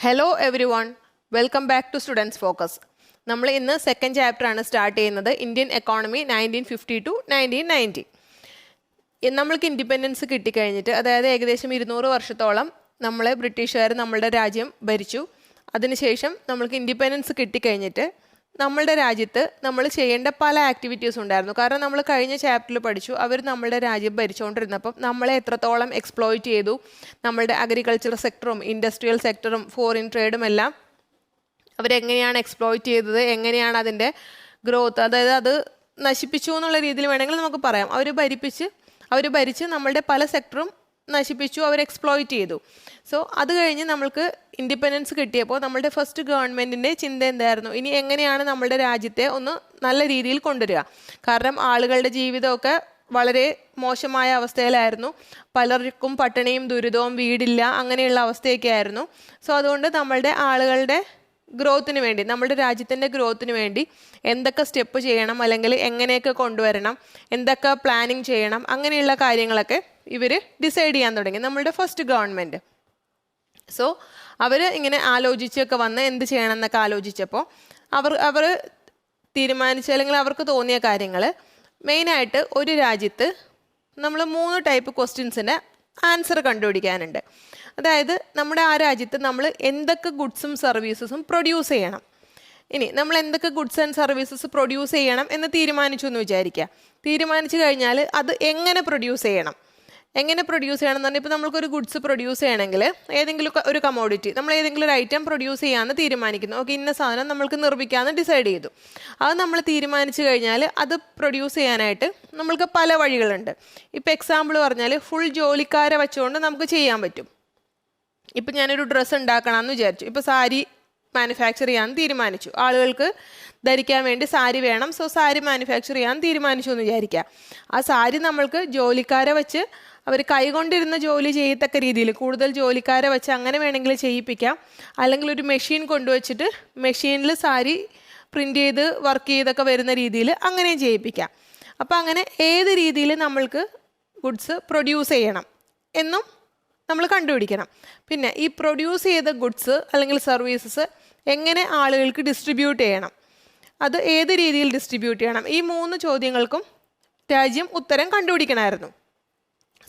Hello everyone, welcome back to Students Focus. നമ്മൾ ഇന്ന് second chapter ആണ് സ്റ്റാർട്ട് ചെയ്യുന്നത് ഇന്ത്യൻ എക്കോണമി 1950 to 1990. നമ്മൾക്ക് ഇൻഡിപെൻഡൻസ് കിട്ടിക്കഴിഞ്ഞിട്ട് അതായത് ഏകദേശം 200 വർഷത്തോളം നമ്മളെ ബ്രിട്ടീഷുകാർ നമ്മളുടെ രാജ്യം ഭരിച്ചു. അതിനുശേഷം നമ്മൾക്ക് ഇൻഡിപെൻഡൻസ് കിട്ടിക്കഴിഞ്ഞിട്ട് നമ്മളുടെ രാജ്യത്ത് നമ്മൾ ചെയ്യേണ്ട പല ആക്ടിവിറ്റീസ് ഉണ്ടായിരുന്നു. കാരണം നമ്മൾ കഴിഞ്ഞ ചാപ്റ്ററിൽ പഠിച്ചു അവർ നമ്മളുടെ രാജ്യം ഭരിച്ചുകൊണ്ടിരുന്നപ്പം നമ്മളെ എത്രത്തോളം എക്സ്പ്ലോയിറ്റ് ചെയ്തു, നമ്മളുടെ അഗ്രികൾച്ചർ സെക്ടറും ഇൻഡസ്ട്രിയൽ സെക്ടറും ഫോറിൻ ട്രേഡും എല്ലാം അവരെങ്ങനെയാണ് എക്സ്പ്ലോയിറ്റ് ചെയ്തത്, എങ്ങനെയാണ് അതിൻ്റെ ഗ്രോത്ത്, അതായത് അത് നശിപ്പിച്ചു എന്നുള്ള രീതിയിൽ വേണമെങ്കിൽ നമുക്ക് പറയാം. അവർ ഭരിച്ച് നമ്മളുടെ പല സെക്ടറും നശിപ്പിച്ചു, അവർ എക്സ്പ്ലോയിറ്റ് ചെയ്തു. സോ അത് കഴിഞ്ഞ് നമ്മൾക്ക് ഇൻഡിപെൻഡൻസ് കിട്ടിയപ്പോൾ നമ്മളുടെ ഫസ്റ്റ് ഗവൺമെൻറ്റിൻ്റെ ചിന്ത എന്തായിരുന്നു, ഇനി എങ്ങനെയാണ് നമ്മളുടെ രാജ്യത്തെ ഒന്ന് നല്ല രീതിയിൽ കൊണ്ടുവരിക. കാരണം ആളുകളുടെ ജീവിതമൊക്കെ വളരെ മോശമായ അവസ്ഥയിലായിരുന്നു. പലർക്കും പട്ടിണിയും ദുരിതവും വീടില്ല അങ്ങനെയുള്ള അവസ്ഥയൊക്കെ ആയിരുന്നു. സോ അതുകൊണ്ട് നമ്മളുടെ ആളുകളുടെ ഗ്രോത്തിന് വേണ്ടി, നമ്മുടെ രാജ്യത്തിൻ്റെ ഗ്രോത്തിന് വേണ്ടി എന്തൊക്കെ സ്റ്റെപ്പ് ചെയ്യണം, അല്ലെങ്കിൽ എങ്ങനെയൊക്കെ കൊണ്ടുവരണം, എന്തൊക്കെ പ്ലാനിങ് ചെയ്യണം, അങ്ങനെയുള്ള കാര്യങ്ങളൊക്കെ ഇവർ ഡിസൈഡ് ചെയ്യാൻ തുടങ്ങി നമ്മളുടെ ഫസ്റ്റ് ഗവൺമെൻറ്. സോ അവർ ഇങ്ങനെ ആലോചിച്ചൊക്കെ വന്ന് എന്ത് ചെയ്യണം എന്നൊക്കെ ആലോചിച്ചപ്പോൾ അവർ തീരുമാനിച്ച അല്ലെങ്കിൽ അവർക്ക് തോന്നിയ കാര്യങ്ങൾ മെയിനായിട്ട് ഒരു രാജ്യത്ത് നമ്മൾ 3 ടൈപ്പ് ക്വസ്റ്റ്യൻസിൻ്റെ ആൻസർ കണ്ടുപിടിക്കാനുണ്ട്. അതായത് നമ്മുടെ ആ രാജ്യത്ത് നമ്മൾ എന്തൊക്കെ ഗുഡ്സും സർവീസസും പ്രൊഡ്യൂസ് ചെയ്യണം. ഇനി നമ്മൾ എന്തൊക്കെ ഗുഡ്സ് ആൻഡ് സർവീസസ് പ്രൊഡ്യൂസ് ചെയ്യണം എന്ന് തീരുമാനിച്ചു എന്ന് വിചാരിക്കുക. തീരുമാനിച്ചു കഴിഞ്ഞാൽ അത് എങ്ങനെ പ്രൊഡ്യൂസ് ചെയ്യണം എന്ന് പറഞ്ഞാൽ ഇപ്പോൾ നമ്മൾക്കൊരു ഗുഡ്സ് പ്രൊഡ്യൂസ് ചെയ്യണമെങ്കിൽ ഏതെങ്കിലും ഒരു കമോഡിറ്റി നമ്മൾ ഏതെങ്കിലും ഒരു ഐറ്റം പ്രൊഡ്യൂസ് ചെയ്യാമെന്ന് തീരുമാനിക്കുന്നു. ഓക്കെ, ഇന്ന സാധനം നമ്മൾക്ക് നിർമ്മിക്കാമെന്ന് ഡിസൈഡ് ചെയ്തു. അത് നമ്മൾ തീരുമാനിച്ചു കഴിഞ്ഞാൽ അത് പ്രൊഡ്യൂസ് ചെയ്യാനായിട്ട് നമ്മൾക്ക് പല വഴികളുണ്ട്. ഇപ്പോൾ എക്സാമ്പിൾ പറഞ്ഞാൽ ഫുൾ ജോലിക്കാരെ വെച്ചുകൊണ്ട് നമുക്ക് ചെയ്യാൻ പറ്റും. ഇപ്പം ഞാനൊരു ഡ്രസ്സ് ഉണ്ടാക്കണമെന്ന് വിചാരിച്ചു. ഇപ്പോൾ സാരി മാനുഫാക്ചർ ചെയ്യാമെന്ന് തീരുമാനിച്ചു. ആളുകൾക്ക് ധരിക്കാൻ വേണ്ടി സാരി വേണം. സോ സാരി മാനുഫാക്ചർ ചെയ്യാൻ തീരുമാനിച്ചു എന്ന് വിചാരിക്കുക. ആ സാരി നമ്മൾക്ക് ജോലിക്കാരെ വെച്ച് അവർ കൈകൊണ്ടിരുന്ന ജോലി ചെയ്യത്തക്ക രീതിയിൽ കൂടുതൽ ജോലിക്കാരെ വെച്ച് അങ്ങനെ വേണമെങ്കിൽ ചെയ്യിപ്പിക്കാം. അല്ലെങ്കിൽ ഒരു മെഷീൻ കൊണ്ടുവച്ചിട്ട് മെഷീനിൽ സാരി പ്രിൻ്റ് ചെയ്ത് വർക്ക് ചെയ്തൊക്കെ വരുന്ന രീതിയിൽ അങ്ങനെയും ചെയ്യിപ്പിക്കാം. അപ്പോൾ അങ്ങനെ ഏത് രീതിയിൽ നമ്മൾക്ക് ഗുഡ്സ് പ്രൊഡ്യൂസ് ചെയ്യണം എന്നും നമ്മൾ കണ്ടുപിടിക്കണം. പിന്നെ ഈ പ്രൊഡ്യൂസ് ചെയ്ത ഗുഡ്സ് അല്ലെങ്കിൽ സർവീസസ് എങ്ങനെ ആളുകൾക്ക് ഡിസ്ട്രിബ്യൂട്ട് ചെയ്യണം, അത് ഏത് രീതിയിൽ ഡിസ്ട്രിബ്യൂട്ട് ചെയ്യണം, ഈ 3 ചോദ്യങ്ങൾക്കും രാജ്യം ഉത്തരം കണ്ടുപിടിക്കണമായിരുന്നു.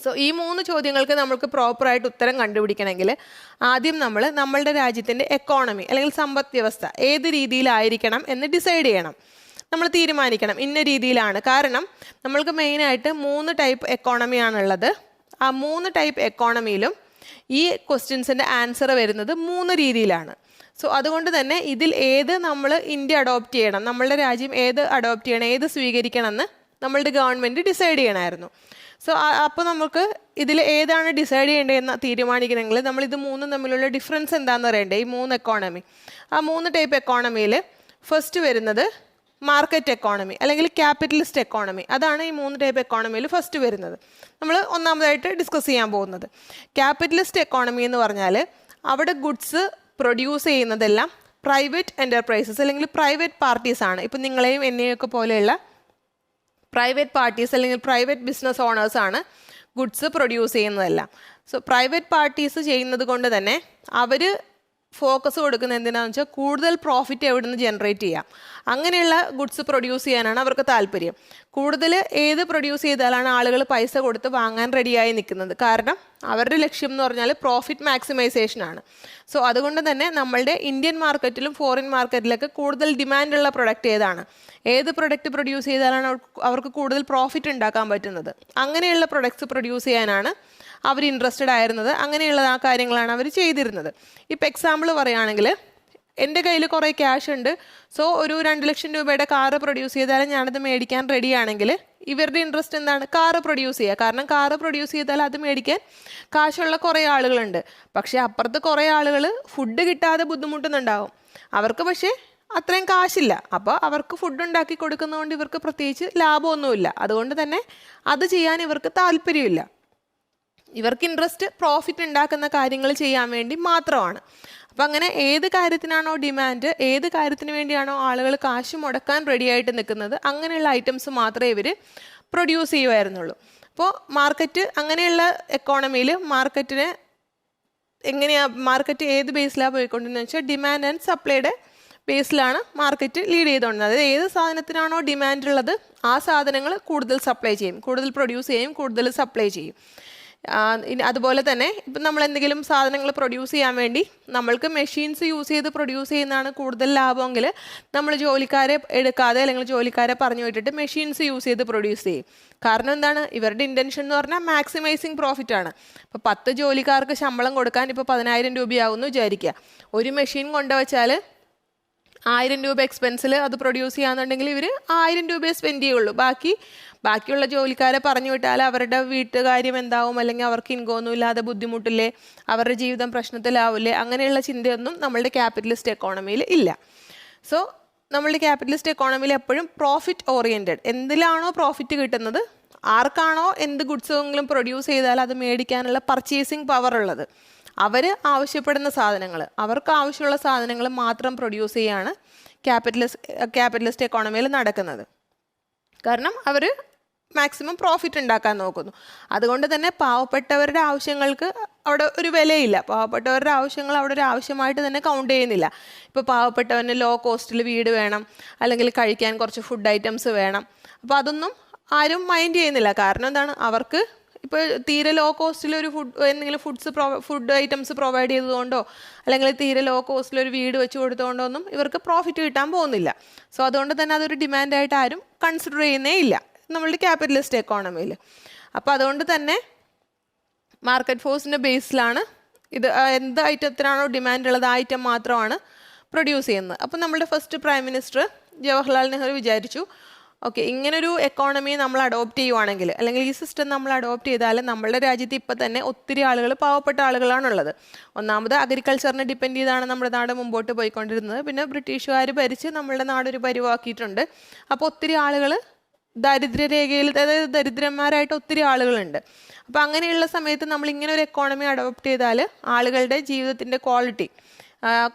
സോ ഈ 3 ചോദ്യങ്ങൾക്ക് നമുക്ക് പ്രോപ്പറായിട്ട് ഉത്തരം കണ്ടുപിടിക്കണമെങ്കിൽ ആദ്യം നമ്മളുടെ രാജ്യത്തിൻ്റെ എക്കോണമി അല്ലെങ്കിൽ സമ്പദ് വ്യവസ്ഥ ഏത് രീതിയിലായിരിക്കണം എന്ന് ഡിസൈഡ് ചെയ്യണം. നമ്മൾ തീരുമാനിക്കണം ഇന്ന രീതിയിലാണ്. കാരണം നമ്മൾക്ക് മെയിനായിട്ട് 3 ടൈപ്പ് എക്കോണമിയാണുള്ളത്. ആ 3 ടൈപ്പ് എക്കോണമിയിലും ഈ ക്വസ്റ്റ്യൻസിൻ്റെ ആൻസർ വരുന്നത് 3 രീതിയിലാണ്. സോ അതുകൊണ്ട് തന്നെ ഇതിൽ ഏത് നമ്മൾ ഇന്ത്യ അഡോപ്റ്റ് ചെയ്യണം, നമ്മളുടെ രാജ്യം ഏത് അഡോപ്റ്റ് ചെയ്യണം, ഏത് സ്വീകരിക്കണം എന്ന് നമ്മളുടെ ഗവൺമെൻറ് ഡിസൈഡ് ചെയ്യണമായിരുന്നു. സോ അപ്പോൾ നമുക്ക് ഇതിൽ ഏതാണ് ഡിസൈഡ് ചെയ്യേണ്ടതെന്ന് തീരുമാനിക്കണമെങ്കിൽ നമ്മൾ ഇത് 3 തമ്മിലുള്ള ഡിഫറൻസ് എന്താണെന്ന് അറിയണ്ടേ. ഈ 3 എക്കോണമി, ആ 3 ടൈപ്പ് എക്കോണമിയിൽ ഫസ്റ്റ് വരുന്നത് മാർക്കറ്റ് എക്കോണമി അല്ലെങ്കിൽ ക്യാപിറ്റലിസ്റ്റ് എക്കോണമി. അതാണ് ഈ 3 ടൈപ്പ് എക്കോണമിയിൽ ഫസ്റ്റ് വരുന്നത്. നമ്മൾ ഒന്നാമതായിട്ട് ഡിസ്കസ് ചെയ്യാൻ പോകുന്നത് ക്യാപിറ്റലിസ്റ്റ് എക്കോണമി എന്ന് പറഞ്ഞാൽ അവിടെ ഗുഡ്സ് പ്രൊഡ്യൂസ് ചെയ്യുന്നതെല്ലാം പ്രൈവറ്റ് എൻ്റർപ്രൈസസ് അല്ലെങ്കിൽ പ്രൈവറ്റ് പാർട്ടീസാണ്. ഇപ്പം നിങ്ങളെയും എന്നെയൊക്കെ പോലെയുള്ള പ്രൈവറ്റ് പാർട്ടീസ് അല്ലെങ്കിൽ പ്രൈവറ്റ് ബിസിനസ് ഓണേഴ്സാണ് ഗുഡ്സ് പ്രൊഡ്യൂസ് ചെയ്യുന്നതെല്ലാം. സോ പ്രൈവറ്റ് പാർട്ടീസ് ചെയ്യുന്നത് കൊണ്ട് തന്നെ അവർ ഫോക്കസ് കൊടുക്കുന്നത് എന്തിനാണെന്ന് വെച്ചാൽ കൂടുതൽ പ്രോഫിറ്റ് എവിടെ നിന്ന് ജനറേറ്റ് ചെയ്യാം, അങ്ങനെയുള്ള ഗുഡ്സ് പ്രൊഡ്യൂസ് ചെയ്യാനാണ് അവർക്ക് താല്പര്യം. കൂടുതൽ ഏത് പ്രൊഡ്യൂസ് ചെയ്താലാണ് ആളുകൾ പൈസ കൊടുത്ത് വാങ്ങാൻ റെഡിയായി നിൽക്കുന്നത്. കാരണം അവരുടെ ലക്ഷ്യം എന്ന് പറഞ്ഞാൽ പ്രോഫിറ്റ് മാക്സിമൈസേഷനാണ്. സോ അതുകൊണ്ട് തന്നെ നമ്മളുടെ ഇന്ത്യൻ മാർക്കറ്റിലും ഫോറിൻ മാർക്കറ്റിലൊക്കെ കൂടുതൽ ഡിമാൻഡുള്ള പ്രൊഡക്റ്റ് ഏതാണ്, ഏത് പ്രൊഡക്റ്റ് പ്രൊഡ്യൂസ് ചെയ്താലാണ് അവർക്ക് കൂടുതൽ പ്രോഫിറ്റ് ഉണ്ടാക്കാൻ പറ്റുന്നത്, അങ്ങനെയുള്ള പ്രൊഡക്ട്സ് പ്രൊഡ്യൂസ് ചെയ്യാനാണ് അവർ ഇൻട്രസ്റ്റഡ് ആയിരുന്നത്. അങ്ങനെയുള്ള ആ കാര്യങ്ങളാണ് അവർ ചെയ്തിരുന്നത്. ഇപ്പോൾ എക്സാമ്പിൾ പറയുകയാണെങ്കിൽ എൻ്റെ കയ്യിൽ കുറേ ക്യാഷ് ഉണ്ട്, സോ ഒരു 2 ലക്ഷം രൂപയുടെ കാറ് പ്രൊഡ്യൂസ് ചെയ്താലും ഞാനത് മേടിക്കാൻ റെഡിയാണെങ്കിൽ ഇവരുടെ ഇൻട്രസ്റ്റ് എന്താണ്, കാറ് പ്രൊഡ്യൂസ് ചെയ്യുക. കാരണം കാറ് പ്രൊഡ്യൂസ് ചെയ്താൽ അത് മേടിക്കാൻ കാശുള്ള കുറേ ആളുകളുണ്ട്. പക്ഷേ അപ്പുറത്ത് കുറേ ആളുകൾ ഫുഡ് കിട്ടാതെ ബുദ്ധിമുട്ടുന്നുണ്ടാവും. അവർക്ക് പക്ഷേ അത്രയും കാശില്ല. അപ്പോൾ അവർക്ക് ഫുഡ് ഉണ്ടാക്കി കൊടുക്കുന്നതുകൊണ്ട് ഇവർക്ക് പ്രത്യേകിച്ച് ലാഭമൊന്നുമില്ല. അതുകൊണ്ട് തന്നെ അത് ചെയ്യാൻ ഇവർക്ക് താല്പര്യമില്ല. ഇവർക്ക് ഇൻട്രസ്റ്റ് പ്രോഫിറ്റ് ഉണ്ടാക്കുന്ന കാര്യങ്ങൾ ചെയ്യാൻ വേണ്ടി മാത്രമാണ്. അപ്പം അങ്ങനെ ഏത് കാര്യത്തിനാണോ ഡിമാൻഡ്, ഏത് കാര്യത്തിന് വേണ്ടിയാണോ ആളുകൾ കാശ് മുടക്കാൻ റെഡിയായിട്ട് നിൽക്കുന്നത്, അങ്ങനെയുള്ള ഐറ്റംസ് മാത്രമേ ഇവർ പ്രൊഡ്യൂസ് ചെയ്യുമായിരുന്നുള്ളൂ. അപ്പോൾ മാർക്കറ്റ് അങ്ങനെയുള്ള എക്കോണമിയിൽ മാർക്കറ്റിനെ എങ്ങനെയാണ് മാർക്കറ്റ് ഏത് ബേസിലാണ് പോയിക്കൊണ്ടിരുന്നത് വെച്ചാൽ ഡിമാൻഡ് ആൻഡ് സപ്ലൈയുടെ ബേസിലാണ് മാർക്കറ്റ് ലീഡ് ചെയ്തുകൊണ്ടിരുന്നത്. അതായത് ഏത് സാധനത്തിനാണോ ഡിമാൻഡ് ഉള്ളത് ആ സാധനങ്ങൾ കൂടുതൽ സപ്ലൈ ചെയ്യും, കൂടുതൽ പ്രൊഡ്യൂസ് ചെയ്യും, കൂടുതൽ സപ്ലൈ ചെയ്യും. അതുപോലെ തന്നെ ഇപ്പം നമ്മൾ എന്തെങ്കിലും സാധനങ്ങൾ പ്രൊഡ്യൂസ് ചെയ്യാൻ വേണ്ടി നമ്മൾക്ക് മെഷീൻസ് യൂസ് ചെയ്ത് പ്രൊഡ്യൂസ് ചെയ്യുന്നതാണ് കൂടുതൽ ലാഭമെങ്കിൽ നമ്മൾ ജോലിക്കാരെ എടുക്കാതെ അല്ലെങ്കിൽ ജോലിക്കാരെ പറഞ്ഞു വിട്ടിട്ട് മെഷീൻസ് യൂസ് ചെയ്ത് പ്രൊഡ്യൂസ് ചെയ്യും. കാരണം എന്താണ്, ഇവരുടെ ഇൻറ്റൻഷൻ എന്ന് പറഞ്ഞാൽ മാക്സിമൈസിങ് പ്രോഫിറ്റ് ആണ്. ഇപ്പോൾ 10 ജോലിക്കാർക്ക് ശമ്പളം കൊടുക്കാൻ ഇപ്പോൾ 10,000 രൂപയാവുമെന്ന് വിചാരിക്കുക. ഒരു മെഷീൻ കൊണ്ടുവച്ചാൽ 1000 രൂപ എക്സ്പെൻസിൽ അത് പ്രൊഡ്യൂസ് ചെയ്യാന്നുണ്ടെങ്കിൽ ഇവർ 1000 രൂപയെ സ്പെൻഡ് ചെയ്യുള്ളൂ. ബാക്കിയുള്ള ജോലിക്കാരെ പറഞ്ഞു വിട്ടാൽ അവരുടെ വീട്ടുകാര്യം എന്താവും, അല്ലെങ്കിൽ അവർക്ക് ഇൻകമൊന്നും ഇല്ലാതെ ബുദ്ധിമുട്ടില്ലേ, അവരുടെ ജീവിതം പ്രശ്നത്തിലാവില്ലേ, അങ്ങനെയുള്ള ചിന്തയൊന്നും നമ്മളുടെ ക്യാപിറ്റലിസ്റ്റ് എക്കോണമിയിൽ ഇല്ല. സോ നമ്മളുടെ ക്യാപിറ്റലിസ്റ്റ് എക്കോണമിയിൽ എപ്പോഴും പ്രോഫിറ്റ് ഓറിയൻറ്റഡ്. എന്തിലാണോ പ്രോഫിറ്റ് കിട്ടുന്നത്, ആർക്കാണോ എന്ത് ഗുഡ്സെങ്കിലും പ്രൊഡ്യൂസ് ചെയ്താൽ അത് മേടിക്കാനുള്ള പർച്ചേസിങ് പവർ ഉള്ളത്, അവർ ആവശ്യപ്പെടുന്ന സാധനങ്ങൾ, അവർക്ക് ആവശ്യമുള്ള സാധനങ്ങൾ മാത്രം പ്രൊഡ്യൂസ് ചെയ്യാണ് ക്യാപിറ്റലിസ്റ്റ് എക്കോണമിയിൽ നടക്കുന്നത്. കാരണം അവർ മാക്സിമം പ്രോഫിറ്റ് ഉണ്ടാക്കാൻ നോക്കുന്നു. അതുകൊണ്ട് തന്നെ പാവപ്പെട്ടവരുടെ ആവശ്യങ്ങൾക്ക് അവിടെ ഒരു വിലയില്ല. പാവപ്പെട്ടവരുടെ ആവശ്യങ്ങൾ അവിടെ ഒരു ആവശ്യമായിട്ട് തന്നെ കൗണ്ട് ചെയ്യുന്നില്ല. ഇപ്പോൾ പാവപ്പെട്ടവന് ലോ കോസ്റ്റിൽ വീട് വേണം, അല്ലെങ്കിൽ കഴിക്കാൻ കുറച്ച് ഫുഡ് ഐറ്റംസ് വേണം, അപ്പോൾ അതൊന്നും ആരും മൈൻഡ് ചെയ്യുന്നില്ല. കാരണം എന്താണ്, അവർക്ക് ഇപ്പോൾ തീരെ ലോ കോസ്റ്റിൽ ഒരു എന്തെങ്കിലും ഫുഡ് ഐറ്റംസ് പ്രൊവൈഡ് ചെയ്തതുകൊണ്ടോ അല്ലെങ്കിൽ തീരെ ലോ കോസ്റ്റിൽ ഒരു വീട് വെച്ച് കൊടുത്തുകൊണ്ടോ ഒന്നും ഇവർക്ക് പ്രോഫിറ്റ് കിട്ടാൻ പോകുന്നില്ല. സോ അതുകൊണ്ട് തന്നെ അതൊരു ഡിമാൻഡായിട്ട് ആരും കൺസിഡർ ചെയ്യുന്നേ ഇല്ല നമ്മളുടെ ക്യാപിറ്റലിസ്റ്റ് എക്കോണമിയിൽ. അപ്പോൾ അതുകൊണ്ട് തന്നെ മാർക്കറ്റ് ഫോഴ്സിൻ്റെ ബേസിലാണ് ഇത് എന്ത് ഐറ്റത്തിനാണോ ഡിമാൻഡ് ഉള്ളത് ആ ഐറ്റം മാത്രമാണ് പ്രൊഡ്യൂസ് ചെയ്യുന്നത്. അപ്പോൾ നമ്മളുടെ first prime minister Jawaharlal Nehru വിചാരിച്ചു, ഓക്കെ, ഇങ്ങനൊരു എക്കോണമി നമ്മൾ അഡോപ്റ്റ് ചെയ്യുവാണെങ്കിൽ, അല്ലെങ്കിൽ ഈ സിസ്റ്റം നമ്മൾ അഡോപ്റ്റ് ചെയ്താൽ നമ്മളുടെ രാജ്യത്ത് ഇപ്പം തന്നെ ഒത്തിരി ആളുകൾ പാവപ്പെട്ട ആളുകളാണുള്ളത്. ഒന്നാമത് അഗ്രികൾച്ചറിനെ ഡിപ്പെൻഡ് ചെയ്താണ് നമ്മുടെ നാട് മുമ്പോട്ട് പോയിക്കൊണ്ടിരുന്നത്. പിന്നെ ബ്രിട്ടീഷുകാർ ഭരിച്ച് നമ്മളുടെ നാടൊരു പരിവാക്കിയിട്ടുണ്ട്. അപ്പോൾ ഒത്തിരി ആളുകൾ ദാരിദ്ര്യരേഖയിൽ, അതായത് ദരിദ്രന്മാരായിട്ട് ഒത്തിരി ആളുകളുണ്ട്. അപ്പോൾ അങ്ങനെയുള്ള സമയത്ത് നമ്മൾ ഇങ്ങനെ ഒരു എക്കോണമി അഡോപ്റ്റ് ചെയ്താൽ ആളുകളുടെ ജീവിതത്തിൻ്റെ ക്വാളിറ്റി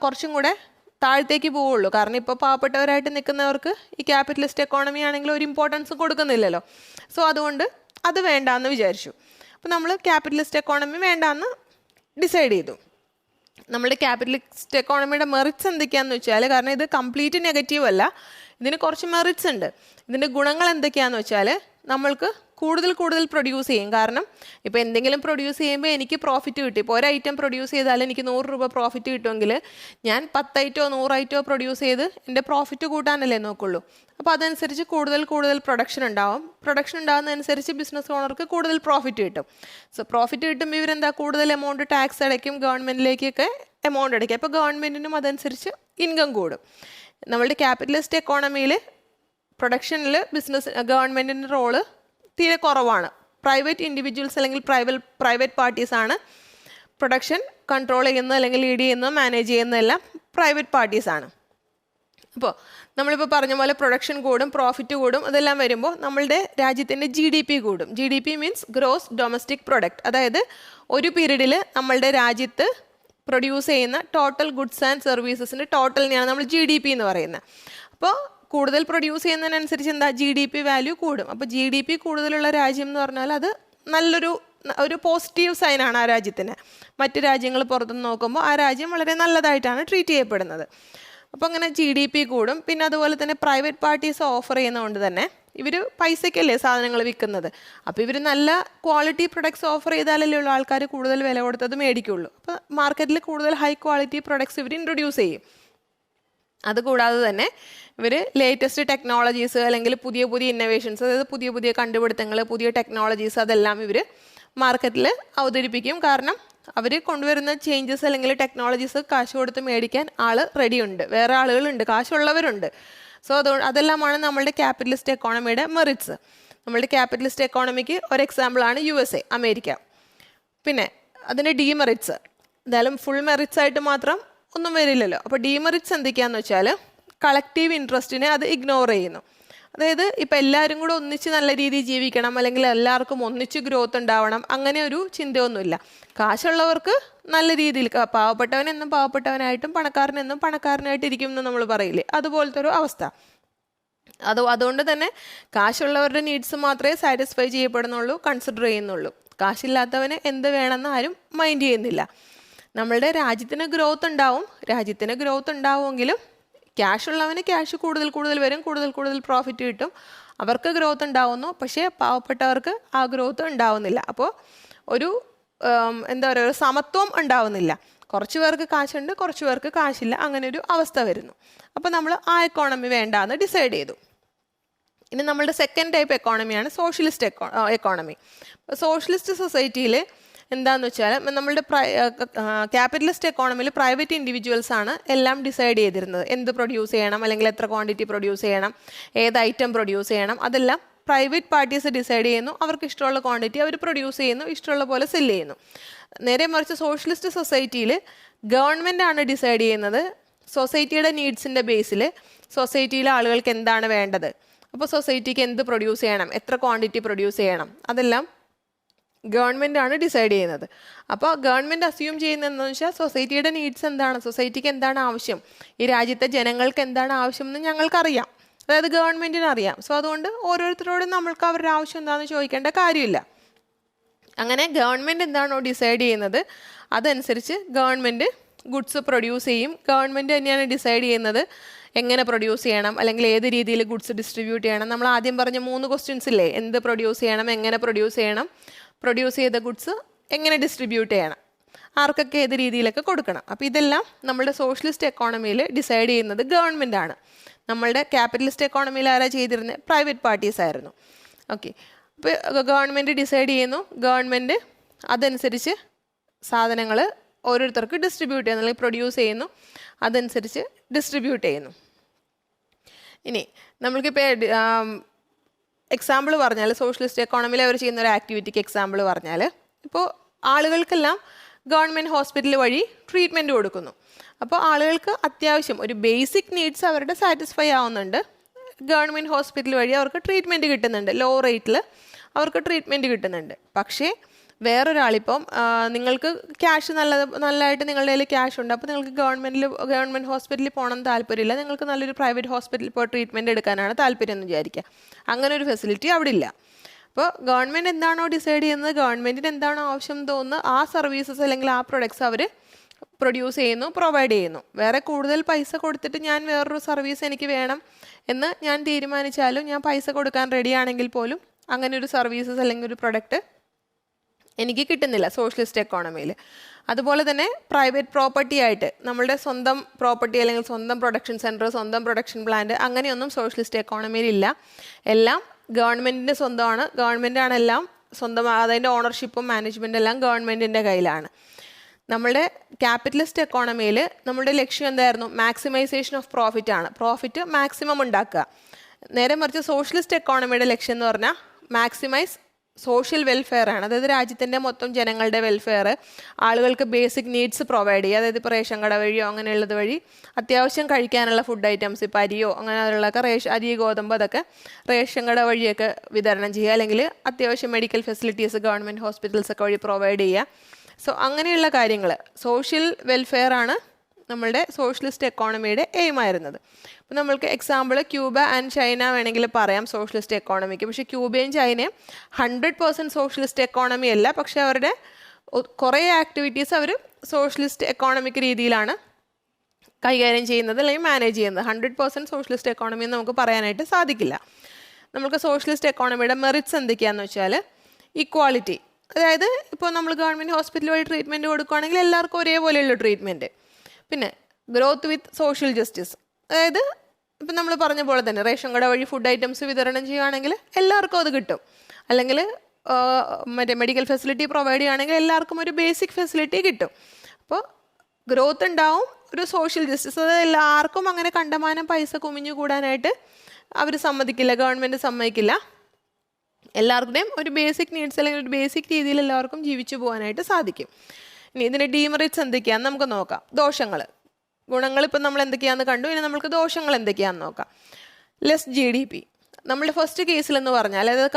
കുറച്ചും കൂടെ താഴത്തേക്ക് പോവുള്ളൂ. കാരണം ഇപ്പോൾ പാവപ്പെട്ടവരായിട്ട് നിൽക്കുന്നവർക്ക് ഈ ക്യാപിറ്റലിസ്റ്റ് എക്കോണമി ആണെങ്കിൽ ഒരു ഇമ്പോർട്ടൻസ് കൊടുക്കുന്നില്ലല്ലോ. സോ അതുകൊണ്ട് അത് വേണ്ടാന്ന് വിചാരിച്ചു. അപ്പോൾ നമ്മൾ ക്യാപിറ്റലിസ്റ്റ് എക്കോണമി വേണ്ടാന്ന് ഡിസൈഡ് ചെയ്തു. നമ്മുടെ ക്യാപിറ്റലിസ്റ്റ് എക്കോണമിയുടെ മെറിറ്റ്സ് എന്തൊക്കെയാണെന്ന് വെച്ചാൽ, കാരണം ഇത് കംപ്ലീറ്റ് നെഗറ്റീവ് അല്ല, ഇതിന് കുറച്ച് മെറിറ്റ്സ് ഉണ്ട്. ഇതിൻ്റെ ഗുണങ്ങൾ എന്തൊക്കെയാണെന്ന് വെച്ചാൽ, നമ്മൾക്ക് കൂടുതൽ പ്രൊഡ്യൂസ് ചെയ്യും. കാരണം ഇപ്പോൾ എന്തെങ്കിലും പ്രൊഡ്യൂസ് ചെയ്യുമ്പോൾ എനിക്ക് പ്രോഫിറ്റ് കിട്ടും. ഇപ്പോൾ ഒരു ഐറ്റം പ്രൊഡ്യൂസ് ചെയ്താൽ എനിക്ക് 100 രൂപ പ്രോഫിറ്റ് കിട്ടുമെങ്കിൽ ഞാൻ 10 ഐറ്റമോ 100 ഐറ്റമോ പ്രൊഡ്യൂസ് ചെയ്ത് എൻ്റെ പ്രോഫിറ്റ് കൂട്ടാനല്ലേ നോക്കുള്ളൂ. അപ്പോൾ അതനുസരിച്ച് കൂടുതൽ പ്രൊഡക്ഷൻ ഉണ്ടാവും. പ്രൊഡക്ഷൻ ഉണ്ടാകുന്നതനുസരിച്ച് ബിസിനസ് ഓണർക്ക് കൂടുതൽ പ്രോഫിറ്റ് കിട്ടും. സോ പ്രോഫിറ്റ് കിട്ടുമ്പോൾ ഇവരെന്താ കൂടുതൽ എമൗണ്ട് ടാക്സ് അടയ്ക്കും, ഗവൺമെൻറ്റിലേക്കൊക്കെ എമൗണ്ട് അടയ്ക്കും. അപ്പോൾ ഗവൺമെൻറ്റിനും അതനുസരിച്ച് ഇൻകം കൂടും. നമ്മളുടെ ക്യാപിറ്റലിസ്റ്റ് എക്കോണമിയിൽ പ്രൊഡക്ഷനിൽ ഗവൺമെൻറ്റിൻ്റെ റോള് തീരെ കുറവാണ്. പ്രൈവറ്റ് ഇൻഡിവിജ്വൽസ് അല്ലെങ്കിൽ പ്രൈവറ്റ് പാർട്ടീസാണ് പ്രൊഡക്ഷൻ കൺട്രോൾ ചെയ്യുന്നത്, അല്ലെങ്കിൽ ലീഡ് ചെയ്യുന്നത്, മാനേജ് ചെയ്യുന്നതെല്ലാം പ്രൈവറ്റ് പാർട്ടീസാണ്. അപ്പോൾ നമ്മളിപ്പോൾ പറഞ്ഞ പോലെ പ്രൊഡക്ഷൻ കൂടും, പ്രോഫിറ്റ് കൂടും, അതെല്ലാം വരുമ്പോൾ നമ്മളുടെ രാജ്യത്തിൻ്റെ GDP കൂടും. GDP means gross domestic product. അതായത് ഒരു പീരീഡിൽ നമ്മളുടെ രാജ്യത്ത് പ്രൊഡ്യൂസ് ചെയ്യുന്ന ടോട്ടൽ ഗുഡ്സ് ആൻഡ് സർവീസസിൻ്റെ ടോട്ടലിനെയാണ് നമ്മൾ GDP എന്ന് പറയുന്നത്. അപ്പോൾ കൂടുതൽ പ്രൊഡ്യൂസ് ചെയ്യുന്നതിനനുസരിച്ച് എന്താ GDP വാല്യൂ കൂടും. അപ്പോൾ GDP കൂടുതലുള്ള രാജ്യം എന്ന് പറഞ്ഞാൽ അത് നല്ലൊരു പോസിറ്റീവ് സൈനാണ് ആ രാജ്യത്തിന്. മറ്റ് രാജ്യങ്ങൾ പുറത്തുനിന്ന് നോക്കുമ്പോൾ ആ രാജ്യം വളരെ നല്ലതായിട്ടാണ് ട്രീറ്റ് ചെയ്യപ്പെടുന്നത്. അപ്പോൾ അങ്ങനെ GDP കൂടും. പിന്നെ അതുപോലെ തന്നെ പ്രൈവറ്റ് പാർട്ടീസ് ഓഫർ ചെയ്യുന്നതുകൊണ്ട് തന്നെ ഇവർ പൈസയ്ക്കല്ലേ സാധനങ്ങൾ വിൽക്കുന്നത്. അപ്പോൾ ഇവർ നല്ല ക്വാളിറ്റി പ്രൊഡക്ട്സ് ഓഫർ ചെയ്താലല്ലേ ഉള്ളൂ ആൾക്കാർ കൂടുതൽ വില കൊടുത്തത് മേടിക്കുള്ളൂ. അപ്പോൾ മാർക്കറ്റിൽ കൂടുതൽ ഹൈ ക്വാളിറ്റി പ്രൊഡക്ട്സ് ഇവർ ഇൻട്രൊഡ്യൂസ് ചെയ്യും. അതുകൂടാതെ തന്നെ ഇവർ ലേറ്റസ്റ്റ് ടെക്നോളജീസ് അല്ലെങ്കിൽ പുതിയ ഇന്നോവേഷൻസ്, അതായത് പുതിയ കണ്ടുപിടുത്തങ്ങൾ, പുതിയ ടെക്നോളജീസ്, അതെല്ലാം ഇവർ മാർക്കറ്റിൽ അവതരിപ്പിക്കും. കാരണം അവർ കൊണ്ടുവരുന്ന ചേഞ്ചസ് അല്ലെങ്കിൽ ടെക്നോളജീസ് കാശ് കൊടുത്ത് മേടിക്കാൻ റെഡിയുണ്ട്, വേറെ ആളുകളുണ്ട്, കാശുള്ളവരുണ്ട്. സോ അതെല്ലാമാണ് നമ്മളുടെ ക്യാപിറ്റലിസ്റ്റ് എക്കോണമിയുടെ മെറിറ്റ്സ്. നമ്മളുടെ ക്യാപിറ്റലിസ്റ്റ് എക്കോണമിക്ക് ഒരു എക്സാമ്പിളാണ് USA, അമേരിക്ക. പിന്നെ അതിൻ്റെ ഡീമെറിറ്റ്സ്, എന്തായാലും ഫുൾ മെറിറ്റ്സ് ആയിട്ട് മാത്രം ഒന്നും വരില്ലല്ലോ. അപ്പോൾ ഡീമെറിറ്റ്സ് എന്തൊക്കെയാണെന്ന് വെച്ചാൽ, കളക്റ്റീവ് ഇൻട്രസ്റ്റിനെ അത് ഇഗ്നോർ ചെയ്യുന്നു. അതായത് ഇപ്പോൾ എല്ലാവരും കൂടെ ഒന്നിച്ച് നല്ല രീതിയിൽ ജീവിക്കണം, അല്ലെങ്കിൽ എല്ലാവർക്കും ഒന്നിച്ച് ഗ്രോത്ത് ഉണ്ടാവണം, അങ്ങനെ ഒരു ചിന്തയൊന്നുമില്ല. കാശുള്ളവർക്ക് നല്ല രീതിയിൽ, പാവപ്പെട്ടവനെന്നും പാവപ്പെട്ടവനായിട്ടും പണക്കാരനെന്നും പണക്കാരനായിട്ട് ഇരിക്കും എന്ന് നമ്മൾ പറയില്ലേ, അതുപോലത്തെ ഒരു അവസ്ഥ. അതുകൊണ്ട് തന്നെ കാശുള്ളവരുടെ നീഡ്സ് മാത്രമേ സാറ്റിസ്ഫൈ ചെയ്യപ്പെടുന്നുള്ളൂ, കൺസിഡർ ചെയ്യുന്നുള്ളൂ. കാശില്ലാത്തവന് എന്ത് വേണമെന്ന് ആരും മൈൻഡ് ചെയ്യുന്നില്ല. നമ്മളുടെ രാജ്യത്തിന് ഗ്രോത്ത് ഉണ്ടാവുമെങ്കിലും ക്യാഷ് ഉള്ളവന് ക്യാഷ് കൂടുതൽ വരും, കൂടുതൽ പ്രോഫിറ്റ് കിട്ടും, അവർക്ക് ഗ്രോത്ത് ഉണ്ടാവുന്നു. പക്ഷേ പാവപ്പെട്ടവർക്ക് ആ ഗ്രോത്ത് ഉണ്ടാവുന്നില്ല. അപ്പോൾ ഒരു എന്താ പറയുക, ഒരു സമത്വം ഉണ്ടാവുന്നില്ല. കുറച്ച് പേർക്ക് കാശുണ്ട്, കുറച്ച് പേർക്ക് കാശില്ല, അങ്ങനെ ഒരു അവസ്ഥ വരുന്നു. അപ്പോൾ നമ്മൾ ആ എക്കോണമി വേണ്ടാന്ന് ഡിസൈഡ് ചെയ്തു. ഇനി നമ്മളുടെ സെക്കൻഡ് ടൈപ്പ് എക്കോണമിയാണ് സോഷ്യലിസ്റ്റ് എക്കോണമി. സോഷ്യലിസ്റ്റ് സൊസൈറ്റിയിൽ എന്താണെന്ന് വെച്ചാൽ നമ്മളുടെ ക്യാപിറ്റലിസ്റ്റ് എക്കോണമിയിൽ പ്രൈവറ്റ് ഇൻഡിവിജ്വൽസ് ആണ് എല്ലാം ഡിസൈഡ് ചെയ്തിരുന്നത്. എന്ത് പ്രൊഡ്യൂസ് ചെയ്യണം, അല്ലെങ്കിൽ എത്ര ക്വാണ്ടിറ്റി പ്രൊഡ്യൂസ് ചെയ്യണം, ഏത് ഐറ്റം പ്രൊഡ്യൂസ് ചെയ്യണം, അതെല്ലാം പ്രൈവറ്റ് പാർട്ടീസ് ഡിസൈഡ് ചെയ്യുന്നു. അവർക്ക് ഇഷ്ടമുള്ള ക്വാണ്ടിറ്റി അവർ പ്രൊഡ്യൂസ് ചെയ്യുന്നു, ഇഷ്ടമുള്ള പോലെ സെല്ല് ചെയ്യുന്നു. നേരെ മറിച്ച് സോഷ്യലിസ്റ്റ് സൊസൈറ്റിയിൽ ഗവൺമെൻറ് ആണ് ഡിസൈഡ് ചെയ്യുന്നത്. സൊസൈറ്റിയുടെ നീഡ്സിൻ്റെ ബേസിൽ സൊസൈറ്റിയിലെ ആളുകൾക്ക് എന്താണ് വേണ്ടത്, അപ്പോൾ സൊസൈറ്റിക്ക് എന്ത് പ്രൊഡ്യൂസ് ചെയ്യണം, എത്ര ക്വാണ്ടിറ്റി പ്രൊഡ്യൂസ് ചെയ്യണം, അതെല്ലാം ഗവൺമെൻറ് ആണ് ഡിസൈഡ് ചെയ്യുന്നത്. അപ്പോൾ ഗവൺമെൻറ് അസ്യൂം ചെയ്യുന്നതെന്ന് വെച്ചാൽ സൊസൈറ്റിയുടെ നീഡ്സ് എന്താണ്, സൊസൈറ്റിക്ക് എന്താണ് ആവശ്യം, ഈ രാജ്യത്തെ ജനങ്ങൾക്ക് എന്താണ് ആവശ്യം എന്ന് ഞങ്ങൾക്കറിയാം, അതായത് ഗവൺമെൻറ്റിന് അറിയാം. സോ അതുകൊണ്ട് ഓരോരുത്തരോടും നമ്മൾക്ക് അവരുടെ ആവശ്യം എന്താണെന്ന് ചോദിക്കേണ്ട കാര്യമില്ല. അങ്ങനെ ഗവൺമെൻറ് എന്താണോ ഡിസൈഡ് ചെയ്യുന്നത് അതനുസരിച്ച് ഗവൺമെൻറ് ഗുഡ്സ് പ്രൊഡ്യൂസ് ചെയ്യും. ഗവൺമെൻറ് തന്നെയാണ് ഡിസൈഡ് ചെയ്യുന്നത് എങ്ങനെ പ്രൊഡ്യൂസ് ചെയ്യണം, അല്ലെങ്കിൽ ഏത് രീതിയിൽ ഗുഡ്സ് ഡിസ്ട്രിബ്യൂട്ട് ചെയ്യണം. നമ്മൾ ആദ്യം പറഞ്ഞ 3 ക്വസ്റ്റ്യൻസ് ഇല്ലേ, എന്ത് പ്രൊഡ്യൂസ് ചെയ്യണം, എങ്ങനെ പ്രൊഡ്യൂസ് ചെയ്യണം, പ്രൊഡ്യൂസ് ചെയ്ത ഗുഡ്സ് എങ്ങനെ ഡിസ്ട്രിബ്യൂട്ട് ചെയ്യണം, ആർക്കൊക്കെ ഏത് രീതിയിലൊക്കെ കൊടുക്കണം. അപ്പോൾ ഇതെല്ലാം നമ്മുടെ സോഷ്യലിസ്റ്റ് എക്കോണമിയിൽ ഡിസൈഡ് ചെയ്യുന്നത് ഗവൺമെൻറ് ആണ്. നമ്മളുടെ ക്യാപിറ്റലിസ്റ്റ് എക്കോണമിയിൽ ആരാ ചെയ്തിരുന്നത്, പ്രൈവറ്റ് പാർട്ടീസ് ആയിരുന്നു. ഓക്കെ, അപ്പോൾ ഗവൺമെൻറ് ഡിസൈഡ് ചെയ്യുന്നു, ഗവൺമെൻറ് അതനുസരിച്ച് സാധനങ്ങൾ ഓരോരുത്തർക്ക് ഡിസ്ട്രിബ്യൂട്ട് ചെയ്യുന്നു, അല്ലെങ്കിൽ പ്രൊഡ്യൂസ് ചെയ്യുന്നു, അതനുസരിച്ച് ഡിസ്ട്രിബ്യൂട്ട് ചെയ്യുന്നു. ഇനി നമ്മൾക്കിപ്പോൾ എക്സാമ്പിൾ പറഞ്ഞാൽ, സോഷ്യലിസ്റ്റ് എക്കോണമിയിൽ അവർ ചെയ്യുന്ന ഒരു ആക്ടിവിറ്റിക്ക് എക്സാമ്പിൾ പറഞ്ഞാൽ, ഇപ്പോൾ ആളുകൾക്കെല്ലാം ഗവൺമെൻറ് ഹോസ്പിറ്റൽ വഴി ട്രീറ്റ്മെൻറ്റ് കൊടുക്കുന്നു. അപ്പോൾ ആളുകൾക്ക് അത്യാവശ്യം ഒരു ബേസിക് നീഡ്സ് അവരുടെ സാറ്റിസ്ഫൈ ആവുന്നുണ്ട്. ഗവൺമെൻറ് ഹോസ്പിറ്റൽ വഴി അവർക്ക് ട്രീറ്റ്മെൻറ്റ് കിട്ടുന്നുണ്ട്, ലോ റേറ്റിൽ അവർക്ക് ട്രീറ്റ്മെൻറ്റ് കിട്ടുന്നുണ്ട്. പക്ഷേ വേറൊരാളിപ്പം നിങ്ങൾക്ക് ക്യാഷ് നല്ലതായിട്ട് നിങ്ങളുടെ കയ്യിൽ ക്യാഷ് ഉണ്ട്, അപ്പോൾ നിങ്ങൾക്ക് ഗവൺമെൻറ് ഹോസ്പിറ്റലിൽ പോകണം താല്പര്യമില്ല, നിങ്ങൾക്ക് നല്ലൊരു പ്രൈവറ്റ് ഹോസ്പിറ്റലിൽ പോയി ട്രീറ്റ്മെൻറ്റ് എടുക്കാനാണ് താല്പര്യം എന്ന് വിചാരിക്കുക. അങ്ങനെ ഒരു ഫെസിലിറ്റി അവിടെ ഇല്ല. അപ്പോൾ ഗവൺമെൻറ് എന്താണോ ഡിസൈഡ് ചെയ്യുന്നത്, ഗവൺമെൻറ്റിന് എന്താണോ ആവശ്യം തോന്നുന്നത്, ആ സർവീസസ് അല്ലെങ്കിൽ ആ പ്രൊഡക്ട്സ് അവർ പ്രൊഡ്യൂസ് ചെയ്യുന്നു, പ്രൊവൈഡ് ചെയ്യുന്നു. വേറെ കൂടുതൽ പൈസ കൊടുത്തിട്ട് ഞാൻ വേറൊരു സർവീസ് എനിക്ക് വേണം എന്ന് ഞാൻ തീരുമാനിച്ചാലും, ഞാൻ പൈസ കൊടുക്കാൻ റെഡിയാണെങ്കിൽ പോലും അങ്ങനെ ഒരു സർവീസസ് അല്ലെങ്കിൽ ഒരു പ്രൊഡക്റ്റ് എനിക്ക് കിട്ടുന്നില്ല സോഷ്യലിസ്റ്റ് എക്കോണമിയിൽ. അതുപോലെ തന്നെ പ്രൈവറ്റ് പ്രോപ്പർട്ടി ആയിട്ട് നമ്മളുടെ സ്വന്തം പ്രോപ്പർട്ടി അല്ലെങ്കിൽ സ്വന്തം പ്രൊഡക്ഷൻ സെൻറ്റർ, സ്വന്തം പ്രൊഡക്ഷൻ പ്ലാന്റ്, അങ്ങനെയൊന്നും സോഷ്യലിസ്റ്റ് എക്കോണമിയിൽ ഇല്ല. എല്ലാം ഗവൺമെൻറ്റിൻ്റെ സ്വന്തമാണ്. ഗവൺമെൻറ്റാണ് എല്ലാം സ്വന്തം, അതിൻ്റെ ഓണർഷിപ്പും മാനേജ്മെൻറ്റും എല്ലാം ഗവൺമെൻറ്റിൻ്റെ കയ്യിലാണ്. നമ്മളുടെ ക്യാപിറ്റലിസ്റ്റ് എക്കോണമിയിൽ നമ്മുടെ ലക്ഷ്യം എന്തായിരുന്നു, മാക്സിമൈസേഷൻ ഓഫ് പ്രോഫിറ്റ് ആണ്, പ്രോഫിറ്റ് മാക്സിമം ഉണ്ടാക്കുക. നേരെ മറിച്ച് സോഷ്യലിസ്റ്റ് എക്കോണമിയുടെ ലക്ഷ്യം എന്ന് പറഞ്ഞാൽ മാക്സിമൈസ് സോഷ്യൽ വെൽഫെയർ ആണ്. അതായത് രാജ്യത്തിൻ്റെ മൊത്തം ജനങ്ങളുടെ വെൽഫെയർ, ആളുകൾക്ക് ബേസിക് നീഡ്സ് പ്രൊവൈഡ് ചെയ്യുക. അതായത് ഇപ്പോൾ റേഷൻ കട വഴിയോ അങ്ങനെയുള്ളത് വഴി അത്യാവശ്യം കഴിക്കാനുള്ള ഫുഡ് ഐറ്റംസ്, ഇപ്പോൾ അരിയോ അങ്ങനെയുള്ളതൊക്കെ അരി, ഗോതമ്പ്, അതൊക്കെ റേഷൻ കട വഴിയൊക്കെ വിതരണം ചെയ്യുക. അല്ലെങ്കിൽ അത്യാവശ്യം മെഡിക്കൽ ഫെസിലിറ്റീസ് ഗവൺമെൻറ് ഹോസ്പിറ്റൽസൊക്കെ വഴി പ്രൊവൈഡ് ചെയ്യുക. സോ അങ്ങനെയുള്ള കാര്യങ്ങൾ, സോഷ്യൽ വെൽഫെയർ ആണ് നമ്മളുടെ സോഷ്യലിസ്റ്റ് എക്കോണമിയുടെ എയിമായിരുന്നത്. അപ്പോൾ നമ്മൾക്ക് എക്സാമ്പിൾ ക്യൂബ ആൻഡ് ചൈന വേണമെങ്കിൽ പറയാം സോഷ്യലിസ്റ്റ് എക്കോണമിക്ക്. പക്ഷേ ക്യൂബയും ചൈനയും 100% സോഷ്യലിസ്റ്റ് എക്കോണമി അല്ല. പക്ഷേ അവരുടെ കുറേ ആക്ടിവിറ്റീസ് അവർ സോഷ്യലിസ്റ്റ് എക്കോണമിക് രീതിയിലാണ് കൈകാര്യം ചെയ്യുന്നത് അല്ലെങ്കിൽ മാനേജ് ചെയ്യുന്നത്. 100% സോഷ്യലിസ്റ്റ് എക്കോണമി എന്ന് നമുക്ക് പറയാനായിട്ട് സാധിക്കില്ല. നമുക്ക് സോഷ്യലിസ്റ്റ് എക്കോണമിയുടെ മെറിറ്റ്സ് എന്തൊക്കെയാണെന്ന് വെച്ചാൽ, ഈക്വാളിറ്റി. അതായത് ഇപ്പോൾ നമ്മൾ ഗവൺമെൻറ് ഹോസ്പിറ്റൽ വഴി ട്രീറ്റ്മെൻറ്റ് കൊടുക്കുകയാണെങ്കിൽ എല്ലാവർക്കും ഒരേപോലെയുള്ള ട്രീറ്റ്മെൻറ്റ്. പിന്നെ ഗ്രോത്ത് വിത്ത് സോഷ്യൽ ജസ്റ്റിസ്. അതായത് ഇപ്പം നമ്മൾ പറഞ്ഞ പോലെ തന്നെ റേഷൻ കട വഴി ഫുഡ് ഐറ്റംസ് വിതരണം ചെയ്യുകയാണെങ്കിൽ എല്ലാവർക്കും അത് കിട്ടും. അല്ലെങ്കിൽ മറ്റേ മെഡിക്കൽ ഫെസിലിറ്റി പ്രൊവൈഡ് ചെയ്യുകയാണെങ്കിൽ എല്ലാവർക്കും ഒരു ബേസിക് ഫെസിലിറ്റി കിട്ടും. അപ്പോൾ ഗ്രോത്ത് ഉണ്ടാവും, ഒരു സോഷ്യൽ ജസ്റ്റിസ്. അതായത് എല്ലാവർക്കും അങ്ങനെ കണ്ടമാനം പൈസ കുമിഞ്ഞു കൂടാനായിട്ട് അവർ സമ്മതിക്കില്ല, ഗവൺമെൻറ് സമ്മതിക്കില്ല. എല്ലാവർക്കും ഒരു ബേസിക് നീഡ്സ് അല്ലെങ്കിൽ ഒരു ബേസിക് രീതിയിൽ എല്ലാവർക്കും ജീവിച്ചു പോകാനായിട്ട് സാധിക്കും. ഇനി ഇതിൻ്റെ ഡീമെറിറ്റ്സ് എന്തൊക്കെയാണെന്ന് നമുക്ക് നോക്കാം. ദോഷങ്ങൾ. ഗുണങ്ങൾ ഇപ്പം നമ്മൾ എന്തൊക്കെയാണെന്ന് കണ്ടു, ഇനി നമുക്ക് ദോഷങ്ങൾ എന്തൊക്കെയാണെന്ന് നോക്കാം. Less GDP. നമ്മളുടെ ഫസ്റ്റ് കേസിലെന്ന് പറഞ്ഞാൽ, അതായത്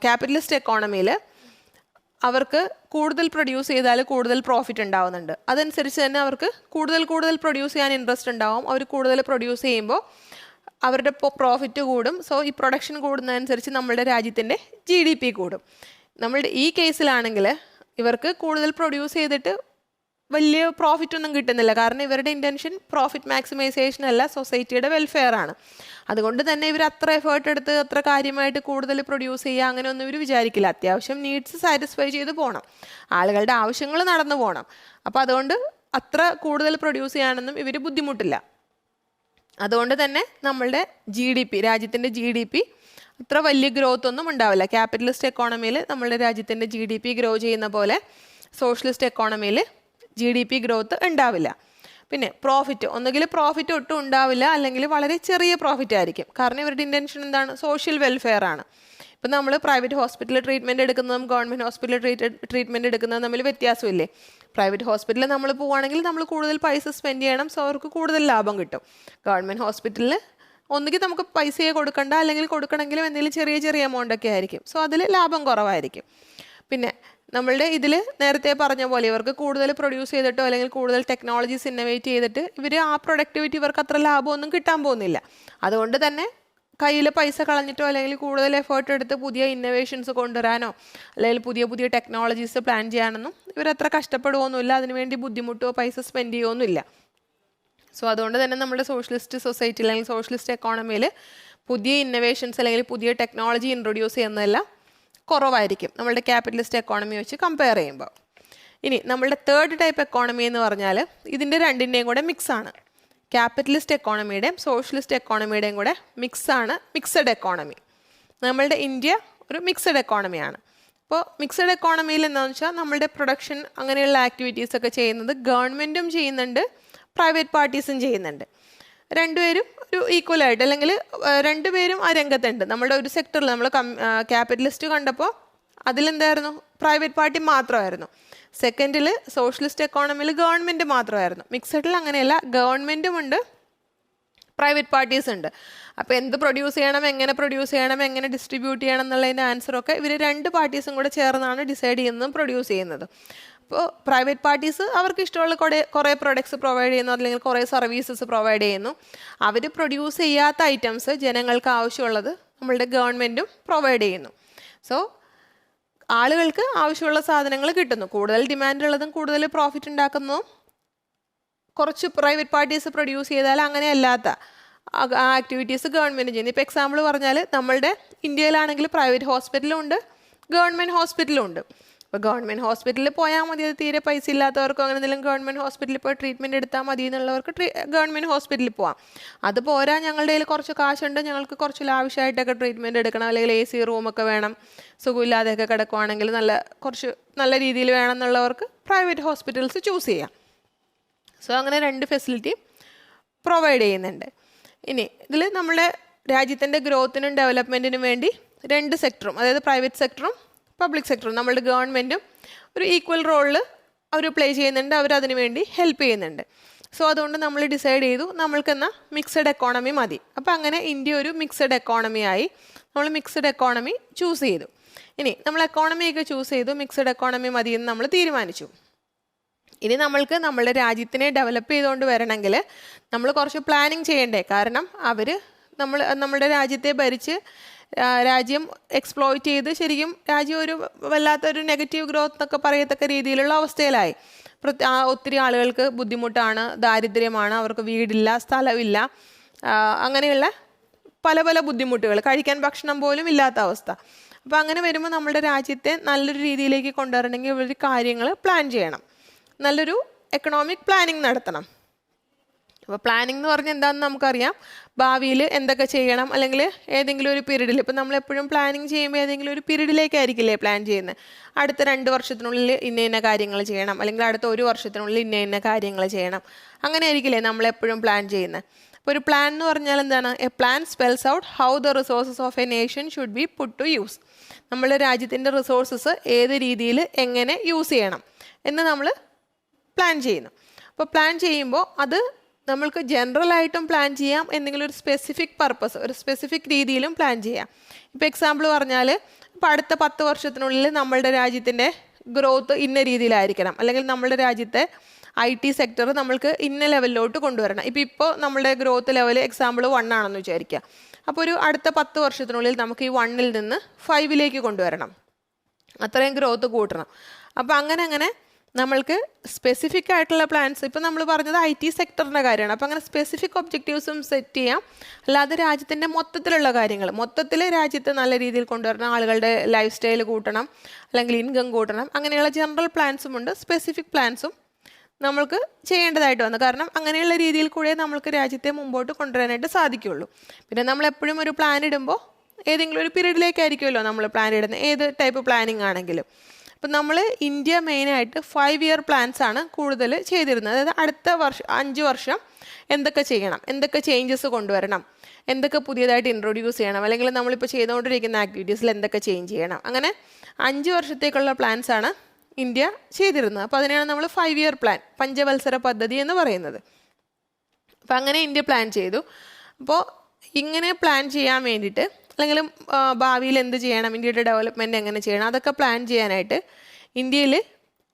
ക്യാപിറ്റലിസ്റ്റ് എക്കോണമിയിൽ അവർക്ക് കൂടുതൽ പ്രൊഡ്യൂസ് ചെയ്താൽ കൂടുതൽ പ്രോഫിറ്റ് ഉണ്ടാവുന്നുണ്ട്. അതനുസരിച്ച് തന്നെ അവർക്ക് കൂടുതൽ പ്രൊഡ്യൂസ് ചെയ്യാൻ ഇൻട്രസ്റ്റ് ഉണ്ടാവും. അവർ കൂടുതൽ പ്രൊഡ്യൂസ് ചെയ്യുമ്പോൾ അവരുടെ പ്രോഫിറ്റ് കൂടും. സോ ഈ പ്രൊഡക്ഷൻ കൂടുന്നതനുസരിച്ച് നമ്മളുടെ രാജ്യത്തിൻ്റെ GDP കൂടും. നമ്മളുടെ ഈ കേസിലാണെങ്കിൽ ഇവർക്ക് കൂടുതൽ പ്രൊഡ്യൂസ് ചെയ്തിട്ട് വലിയ പ്രോഫിറ്റ് ഒന്നും കിട്ടുന്നില്ല. കാരണം ഇവരുടെ ഇൻറ്റൻഷൻ പ്രോഫിറ്റ് മാക്സിമൈസേഷൻ അല്ല, സൊസൈറ്റിയുടെ വെൽഫെയർ ആണ്. അതുകൊണ്ട് തന്നെ ഇവർ അത്ര എഫേർട്ട് എടുത്ത് അത്ര കാര്യമായിട്ട് കൂടുതൽ പ്രൊഡ്യൂസ് ചെയ്യുക അങ്ങനെയൊന്നും ഇവർ വിചാരിക്കില്ല. അത്യാവശ്യം നീഡ്സ് സാറ്റിസ്ഫൈ ചെയ്ത് പോകണം, ആളുകളുടെ ആവശ്യങ്ങൾ നടന്നു പോകണം. അപ്പോൾ അതുകൊണ്ട് അത്ര കൂടുതൽ പ്രൊഡ്യൂസ് ചെയ്യാനൊന്നും ഇവർ ബുദ്ധിമുട്ടില്ല. അതുകൊണ്ട് തന്നെ നമ്മളുടെ രാജ്യത്തിൻ്റെ GDP അത്ര വലിയ ഗ്രോത്ത് ഒന്നും ഉണ്ടാവില്ല. ക്യാപിറ്റലിസ്റ്റ് എക്കോണമിയിൽ നമ്മളുടെ രാജ്യത്തിൻ്റെ GDP ഗ്രോ ചെയ്യുന്ന പോലെ സോഷ്യലിസ്റ്റ് എക്കോണമിയിൽ GDP ഗ്രോത്ത് ഉണ്ടാവില്ല. പിന്നെ പ്രോഫിറ്റ്, ഒന്നുകിൽ പ്രോഫിറ്റ് ഒട്ടും ഉണ്ടാവില്ല, അല്ലെങ്കിൽ വളരെ ചെറിയ പ്രോഫിറ്റ് ആയിരിക്കും. കാരണം ഇവരുടെ ഇൻറ്റൻഷൻ എന്താണ്? സോഷ്യൽ വെൽഫെയർ ആണ്. ഇപ്പം നമ്മൾ പ്രൈവറ്റ് ഹോസ്പിറ്റലിൽ ട്രീറ്റ്മെൻറ്റ് എടുക്കുന്നതും ഗവൺമെൻറ് ഹോസ്പിറ്റലിൽ ട്രീറ്റ്മെൻറ്റ് എടുക്കുന്നതും തമ്മിൽ വ്യത്യാസമില്ലേ? പ്രൈവറ്റ് ഹോസ്പിറ്റലിൽ നമ്മൾ പോവുകയാണെങ്കിൽ നമ്മൾ കൂടുതൽ പൈസ സ്പെൻഡ് ചെയ്യണം, സോ അവർക്ക് കൂടുതൽ ലാഭം കിട്ടും. ഗവൺമെൻറ് ഹോസ്പിറ്റലിൽ ഒന്നുകിൽ നമുക്ക് പൈസയെ കൊടുക്കണ്ട, അല്ലെങ്കിൽ കൊടുക്കണമെങ്കിലും എന്തെങ്കിലും ചെറിയ ചെറിയ എമൗണ്ട് ഒക്കെ ആയിരിക്കും, സോ അതിൽ ലാഭം കുറവായിരിക്കും. പിന്നെ നമ്മളുടെ ഇതിൽ നേരത്തെ പറഞ്ഞ പോലെ ഇവർക്ക് കൂടുതൽ പ്രൊഡ്യൂസ് ചെയ്തിട്ടോ അല്ലെങ്കിൽ കൂടുതൽ ടെക്നോളജീസ് ഇന്നോവേറ്റ് ചെയ്തിട്ട് ഇവർ ആ പ്രൊഡക്ടിവിറ്റി ഇവർക്ക് അത്ര ലാഭമൊന്നും കിട്ടാൻ പോകുന്നില്ല. അതുകൊണ്ട് തന്നെ കയ്യിൽ പൈസ കളഞ്ഞിട്ടോ അല്ലെങ്കിൽ കൂടുതൽ എഫേർട്ട് എടുത്ത് പുതിയ ഇന്നോവേഷൻസ് കൊണ്ടുവരാനോ അല്ലെങ്കിൽ പുതിയ പുതിയ ടെക്നോളജീസ് പ്ലാൻ ചെയ്യാനൊന്നും ഇവരത്ര കഷ്ടപ്പെടുകയൊന്നുമില്ല, അതിനുവേണ്ടി ബുദ്ധിമുട്ടോ പൈസ സ്പെൻഡ് ചെയ്യുകയൊന്നുമില്ല. സോ അതുകൊണ്ട് തന്നെ നമ്മുടെ സോഷ്യലിസ്റ്റ് സൊസൈറ്റി അല്ലെങ്കിൽ സോഷ്യലിസ്റ്റ് എക്കോണമിയിൽ പുതിയ ഇന്നോവേഷൻസ് അല്ലെങ്കിൽ പുതിയ ടെക്നോളജി ഇൻട്രൊഡ്യൂസ് ചെയ്യുന്നതെല്ലാം കുറവായിരിക്കും നമ്മളുടെ ക്യാപിറ്റലിസ്റ്റ് എക്കോണമി വെച്ച് കമ്പയർ ചെയ്യുമ്പോൾ. ഇനി നമ്മളുടെ തേർഡ് ടൈപ്പ് എക്കോണമി എന്ന് പറഞ്ഞാൽ ഇതിൻ്റെ രണ്ടിൻ്റെയും കൂടെ മിക്സാണ്. ക്യാപിറ്റലിസ്റ്റ് എക്കോണമിയുടെയും സോഷ്യലിസ്റ്റ് എക്കോണമിയുടെയും കൂടെ മിക്സാണ് മിക്സഡ് എക്കോണമി. നമ്മളുടെ ഇന്ത്യ ഒരു മിക്സഡ് എക്കോണമിയാണ്. അപ്പോൾ മിക്സഡ് എക്കോണമിയിൽ എന്താണെന്ന് വെച്ചാൽ നമ്മളുടെ പ്രൊഡക്ഷൻ അങ്ങനെയുള്ള ആക്ടിവിറ്റീസൊക്കെ ചെയ്യുന്നത് ഗവൺമെൻറ്റും ചെയ്യുന്നുണ്ട്, പ്രൈവറ്റ് പാർട്ടീസും ചെയ്യുന്നുണ്ട്. രണ്ടുപേരും ഒരു ഈക്വലായിട്ട് അല്ലെങ്കിൽ രണ്ടുപേരും ആ രംഗത്തുണ്ട്. നമ്മുടെ ഒരു സെക്ടറിൽ നമ്മൾ ക്യാപിറ്റലിസ്റ്റ് കണ്ടപ്പോൾ അതിലെന്തായിരുന്നു? പ്രൈവറ്റ് പാർട്ടി മാത്രമായിരുന്നു. സെക്കൻഡിൽ സോഷ്യലിസ്റ്റ് എക്കോണമിയിൽ ഗവൺമെൻറ് മാത്രമായിരുന്നു. മിക്സഡിൽ അങ്ങനെയല്ല, ഗവൺമെൻറ്റും ഉണ്ട്, പ്രൈവറ്റ് പാർട്ടീസ് ഉണ്ട്. അപ്പോൾ എന്ത് പ്രൊഡ്യൂസ് ചെയ്യണം, എങ്ങനെ പ്രൊഡ്യൂസ് ചെയ്യണം, എങ്ങനെ ഡിസ്ട്രിബ്യൂട്ട് ചെയ്യണം എന്നുള്ളതിൻ്റെ ആൻസറൊക്കെ ഇവർ രണ്ട് പാർട്ടീസും കൂടെ ചേർന്നാണ് ഡിസൈഡ് ചെയ്യുന്നതും പ്രൊഡ്യൂസ് ചെയ്യുന്നത്. അപ്പോൾ പ്രൈവറ്റ് പാർട്ടീസ് അവർക്ക് ഇഷ്ടമുള്ള കുറേ പ്രൊഡക്ട്സ് പ്രൊവൈഡ് ചെയ്യുന്നു, അല്ലെങ്കിൽ കുറേ സർവീസസ് പ്രൊവൈഡ് ചെയ്യുന്നു. അവർ പ്രൊഡ്യൂസ് ചെയ്യാത്ത ഐറ്റംസ് ജനങ്ങൾക്ക് ആവശ്യമുള്ളത് നമ്മളുടെ ഗവൺമെൻറ്റും പ്രൊവൈഡ് ചെയ്യുന്നു. സോ ആളുകൾക്ക് ആവശ്യമുള്ള സാധനങ്ങൾ കിട്ടുന്നു. കൂടുതൽ ഡിമാൻഡ് ഉള്ളതും കൂടുതൽ പ്രോഫിറ്റ് ഉണ്ടാക്കുന്നതും കുറച്ച് പ്രൈവറ്റ് പാർട്ടീസ് പ്രൊഡ്യൂസ് ചെയ്താൽ അങ്ങനെയല്ലാത്ത ആക്ടിവിറ്റീസ് ഗവൺമെൻറ് ചെയ്യുന്നു. ഇപ്പോൾ എക്സാമ്പിൾ പറഞ്ഞാൽ നമ്മളുടെ ഇന്ത്യയിലാണെങ്കിൽ പ്രൈവറ്റ് ഹോസ്പിറ്റലും ഉണ്ട്, ഗവൺമെൻറ് ഹോസ്പിറ്റലും ഉണ്ട്. ഇപ്പോൾ ഗവൺമെൻറ് ഹോസ്പിറ്റലിൽ പോയാൽ മതി, അത് തീരെ പൈസ ഇല്ലാത്തവർക്കോ അങ്ങനെ എന്തെങ്കിലും ഗവൺമെൻറ് ഹോസ്പിറ്റലിൽ പോയി ട്രീറ്റ്മെൻറ്റ് എടുത്താൽ മതി എന്നുള്ളവർക്ക് ഗവൺമെൻറ് ഹോസ്പിറ്റലിൽ പോകാം. അത് പോരാ, ഞങ്ങളുടെ കയ്യിൽ കുറച്ച് കാശുണ്ട്, ഞങ്ങൾക്ക് കുറച്ച് ലാവിഷായിട്ടൊക്കെ ട്രീറ്റ്മെൻറ്റ് എടുക്കണം, അല്ലെങ്കിൽ AC റൂമൊക്കെ വേണം, സുഖമില്ലാതെയൊക്കെ കിടക്കുവാണെങ്കിൽ കുറച്ച് നല്ല രീതിയിൽ വേണം എന്നുള്ളവർക്ക് പ്രൈവറ്റ് ഹോസ്പിറ്റൽസ് ചൂസ് ചെയ്യാം. സോ അങ്ങനെ രണ്ട് ഫെസിലിറ്റി പ്രൊവൈഡ് ചെയ്യുന്നുണ്ട്. ഇനി ഇതിൽ നമ്മുടെ രാജ്യത്തിൻ്റെ ഗ്രോത്തിനും ഡെവലപ്മെൻറ്റിനും വേണ്ടി രണ്ട് സെക്ടറും, അതായത് പ്രൈവറ്റ് സെക്ടറും പബ്ലിക് സെക്ടറും, നമ്മളുടെ ഗവൺമെൻറ്റും ഒരു ഈക്വൽ റോളിൽ അവർ പ്ലേ ചെയ്യുന്നുണ്ട്, അവരതിനു വേണ്ടി ഹെൽപ്പ് ചെയ്യുന്നുണ്ട്. സോ അതുകൊണ്ട് നമ്മൾ ഡിസൈഡ് ചെയ്തു നമ്മൾക്കെന്നാൽ മിക്സഡ് എക്കോണമി മതി. അപ്പോൾ അങ്ങനെ ഇന്ത്യ ഒരു മിക്സഡ് എക്കോണമി ആയി. നമ്മൾ മിക്സഡ് എക്കോണമി ചൂസ് ചെയ്തു. ഇനി നമ്മൾ എക്കോണമിയൊക്കെ ചൂസ് ചെയ്തു, മിക്സഡ് എക്കോണമി മതി എന്ന് നമ്മൾ തീരുമാനിച്ചു. ഇനി നമ്മൾക്ക് നമ്മളുടെ രാജ്യത്തിനെ ഡെവലപ്പ് ചെയ്തുകൊണ്ട് വരണമെങ്കിൽ നമ്മൾ കുറച്ച് പ്ലാനിങ് ചെയ്യണ്ടേ? കാരണം നമ്മുടെ രാജ്യത്തെ ഭരിച്ച് രാജ്യം എക്സ്പ്ലോയിറ്റ് ചെയ്ത് ശരിക്കും രാജ്യം ഒരു വല്ലാത്തൊരു നെഗറ്റീവ് ഗ്രോത്ത് എന്നൊക്കെ പറയത്തക്ക രീതിയിലുള്ള അവസ്ഥയിലായി. ഒത്തിരി ആളുകൾക്ക് ബുദ്ധിമുട്ടാണ്, ദാരിദ്ര്യമാണ്, അവർക്ക് വീടില്ല, സ്ഥലമില്ല, അങ്ങനെയുള്ള പല പല ബുദ്ധിമുട്ടുകൾ, കഴിക്കാൻ ഭക്ഷണം പോലും ഇല്ലാത്ത അവസ്ഥ. അപ്പോൾ അങ്ങനെ വരുമ്പോൾ നമ്മുടെ രാജ്യത്തെ നല്ലൊരു രീതിയിലേക്ക് കൊണ്ടുവരണമെങ്കിൽ ഒരു കാര്യങ്ങൾ പ്ലാൻ ചെയ്യണം, നല്ലൊരു എക്കണോമിക് പ്ലാനിങ് നടത്തണം. അപ്പോൾ പ്ലാനിങ് എന്ന് പറഞ്ഞാൽ എന്താണെന്ന് നമുക്കറിയാം. ഭാവിയിൽ എന്തൊക്കെ ചെയ്യണം, അല്ലെങ്കിൽ ഏതെങ്കിലും ഒരു പീരീഡിൽ, ഇപ്പോൾ നമ്മളെപ്പോഴും പ്ലാനിങ് ചെയ്യുമ്പോൾ ഏതെങ്കിലും ഒരു പീരീഡിലേക്കായിരിക്കില്ലേ പ്ലാൻ ചെയ്യുന്നത്. അടുത്ത 2 വർഷത്തിനുള്ളിൽ ഇന്ന കാര്യങ്ങൾ ചെയ്യണം, അല്ലെങ്കിൽ അടുത്ത 1 വർഷത്തിനുള്ളിൽ ഇന്ന കാര്യങ്ങൾ ചെയ്യണം, അങ്ങനെ ആയിരിക്കില്ലേ നമ്മളെപ്പോഴും പ്ലാൻ ചെയ്യുന്നത്. അപ്പോൾ ഒരു പ്ലാൻ എന്ന് പറഞ്ഞാൽ എന്താണ്? A plan spells out how the resources of a nation should be put to use. നമ്മുടെ രാജ്യത്തിൻ്റെ റിസോഴ്സസ് ഏത് രീതിയിൽ എങ്ങനെ യൂസ് ചെയ്യണം എന്ന് നമ്മൾ പ്ലാൻ ചെയ്യുന്നു. അപ്പോൾ പ്ലാൻ ചെയ്യുമ്പോൾ അത് നമ്മൾക്ക് ജനറലായിട്ടും പ്ലാൻ ചെയ്യാം, എന്തെങ്കിലും ഒരു സ്പെസിഫിക് പർപ്പസ്, ഒരു സ്പെസിഫിക് രീതിയിലും പ്ലാൻ ചെയ്യാം. ഇപ്പോൾ എക്സാമ്പിൾ പറഞ്ഞാൽ, ഇപ്പോൾ അടുത്ത 10 വർഷത്തിനുള്ളിൽ നമ്മളുടെ രാജ്യത്തിൻ്റെ ഗ്രോത്ത് ഇന്ന രീതിയിലായിരിക്കണം, അല്ലെങ്കിൽ നമ്മളുടെ രാജ്യത്തെ IT സെക്ടർ നമ്മൾക്ക് ഇന്ന ലെവലിലോട്ട് കൊണ്ടുവരണം. ഇപ്പോൾ നമ്മളുടെ ഗ്രോത്ത് ലെവൽ എക്സാമ്പിൾ 1 ആണെന്ന് വിചാരിക്കുക. അപ്പോൾ ഒരു അടുത്ത 10 വർഷത്തിനുള്ളിൽ നമുക്ക് ഈ 1-ൽ നിന്ന് 5-ലേക്ക് കൊണ്ടുവരണം, അത്രയും ഗ്രോത്ത് കൂട്ടണം. അപ്പോൾ അങ്ങനെ നമ്മൾക്ക് സ്പെസിഫിക് ആയിട്ടുള്ള പ്ലാൻസ് ഇപ്പോൾ നമ്മൾ പറഞ്ഞത് IT സെക്ടറിൻ്റെ കാര്യമാണ്. അപ്പോൾ അങ്ങനെ സ്പെസിഫിക് ഒബ്ജക്റ്റീവ്സും സെറ്റ് ചെയ്യാം. അല്ലാതെ രാജ്യത്തിൻ്റെ മൊത്തത്തിലുള്ള കാര്യങ്ങൾ മൊത്തത്തിൽ രാജ്യത്ത് നല്ല രീതിയിൽ കൊണ്ടുവരണം, ആളുകളുടെ ലൈഫ് സ്റ്റൈൽ കൂട്ടണം, അല്ലെങ്കിൽ ഇൻകം കൂട്ടണം, അങ്ങനെയുള്ള ജനറൽ പ്ലാൻസും ഉണ്ട്. സ്പെസിഫിക് പ്ലാൻസും നമ്മൾക്ക് ചെയ്യേണ്ടതായിട്ട് വന്നു. കാരണം അങ്ങനെയുള്ള രീതിയിൽ കൂടെ നമ്മൾക്ക് രാജ്യത്തെ മുമ്പോട്ട് കൊണ്ടുവരാനായിട്ട് സാധിക്കുകയുള്ളൂ. പിന്നെ നമ്മൾ എപ്പോഴും ഒരു പ്ലാൻ ഇടുമ്പോൾ ഏതെങ്കിലും ഒരു പീരീഡിലേക്കായിരിക്കുമല്ലോ നമ്മൾ പ്ലാൻ ഇടുന്നത്, ഏത് ടൈപ്പ് പ്ലാനിങ് ആണെങ്കിലും. അപ്പം നമ്മൾ ഇന്ത്യ മെയിനായിട്ട് 5 ഇയർ പ്ലാൻസ് ആണ് കൂടുതൽ ചെയ്തിരുന്നത്. അതായത് അടുത്ത 5 വർഷം എന്തൊക്കെ ചെയ്യണം, എന്തൊക്കെ ചേഞ്ചസ് കൊണ്ടുവരണം, എന്തൊക്കെ പുതിയതായിട്ട് ഇൻട്രൊഡ്യൂസ് ചെയ്യണം, അല്ലെങ്കിൽ നമ്മളിപ്പോൾ ചെയ്തുകൊണ്ടിരിക്കുന്ന ആക്ടിവിറ്റീസിൽ എന്തൊക്കെ ചേഞ്ച് ചെയ്യണം, അങ്ങനെ 5 വർഷത്തേക്കുള്ള പ്ലാൻസ് ആണ് ഇന്ത്യ ചെയ്തിരുന്നത്. അപ്പോൾ അതിനെയാണ് നമ്മൾ 5 ഇയർ പ്ലാൻ, പഞ്ചവത്സര പദ്ധതി എന്ന് പറയുന്നത്. അപ്പോൾ അങ്ങനെ ഇന്ത്യ പ്ലാൻ ചെയ്തു. അപ്പോൾ ഇങ്ങനെ പ്ലാൻ ചെയ്യാൻ വേണ്ടിയിട്ട്, അല്ലെങ്കിൽ ഭാവിയിൽ എന്ത് ചെയ്യണം, ഇന്ത്യയുടെ ഡെവലപ്മെൻറ്റ് എങ്ങനെ ചെയ്യണം, അതൊക്കെ പ്ലാൻ ചെയ്യാനായിട്ട് ഇന്ത്യയിൽ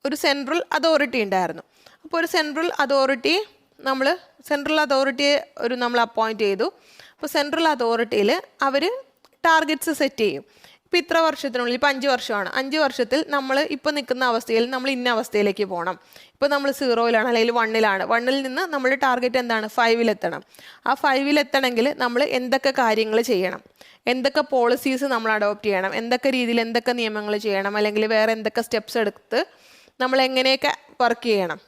ഒരു സെൻട്രൽ അതോറിറ്റി ഉണ്ടായിരുന്നു. അപ്പോൾ ഒരു സെൻട്രൽ അതോറിറ്റിയെ നമ്മൾ അപ്പോയിൻറ്റ് ചെയ്തു. അപ്പോൾ സെൻട്രൽ അതോറിറ്റിയിൽ അവർ ടാർഗറ്റ്സ് സെറ്റ് ചെയ്യും. ഇപ്പോൾ ഇത്ര വർഷത്തിനുള്ളിൽ, ഇപ്പോൾ 5 വർഷമാണ്, 5 വർഷത്തിൽ നമ്മൾ ഇപ്പോൾ നിൽക്കുന്ന അവസ്ഥയിൽ നമ്മൾ ഇന്ന അവസ്ഥയിലേക്ക് പോകണം. ഇപ്പോൾ നമ്മൾ 0-ലാണ് അല്ലെങ്കിൽ 1-ലാണ്. 1-ൽ നിന്ന് നമ്മുടെ ടാർഗറ്റ് എന്താണ്, 5-ലെത്തണം. ആ 5-ലെത്തണമെങ്കിൽ നമ്മൾ എന്തൊക്കെ കാര്യങ്ങൾ ചെയ്യണം, എന്തൊക്കെ പോളിസീസ് നമ്മൾ അഡോപ്റ്റ് ചെയ്യണം, എന്തൊക്കെ രീതിയിൽ എന്തൊക്കെ നിയമങ്ങൾ ചെയ്യണം, അല്ലെങ്കിൽ വേറെ എന്തൊക്കെ സ്റ്റെപ്സ് എടുത്ത് നമ്മൾ എങ്ങനെയൊക്കെ വർക്ക് ചെയ്യണം.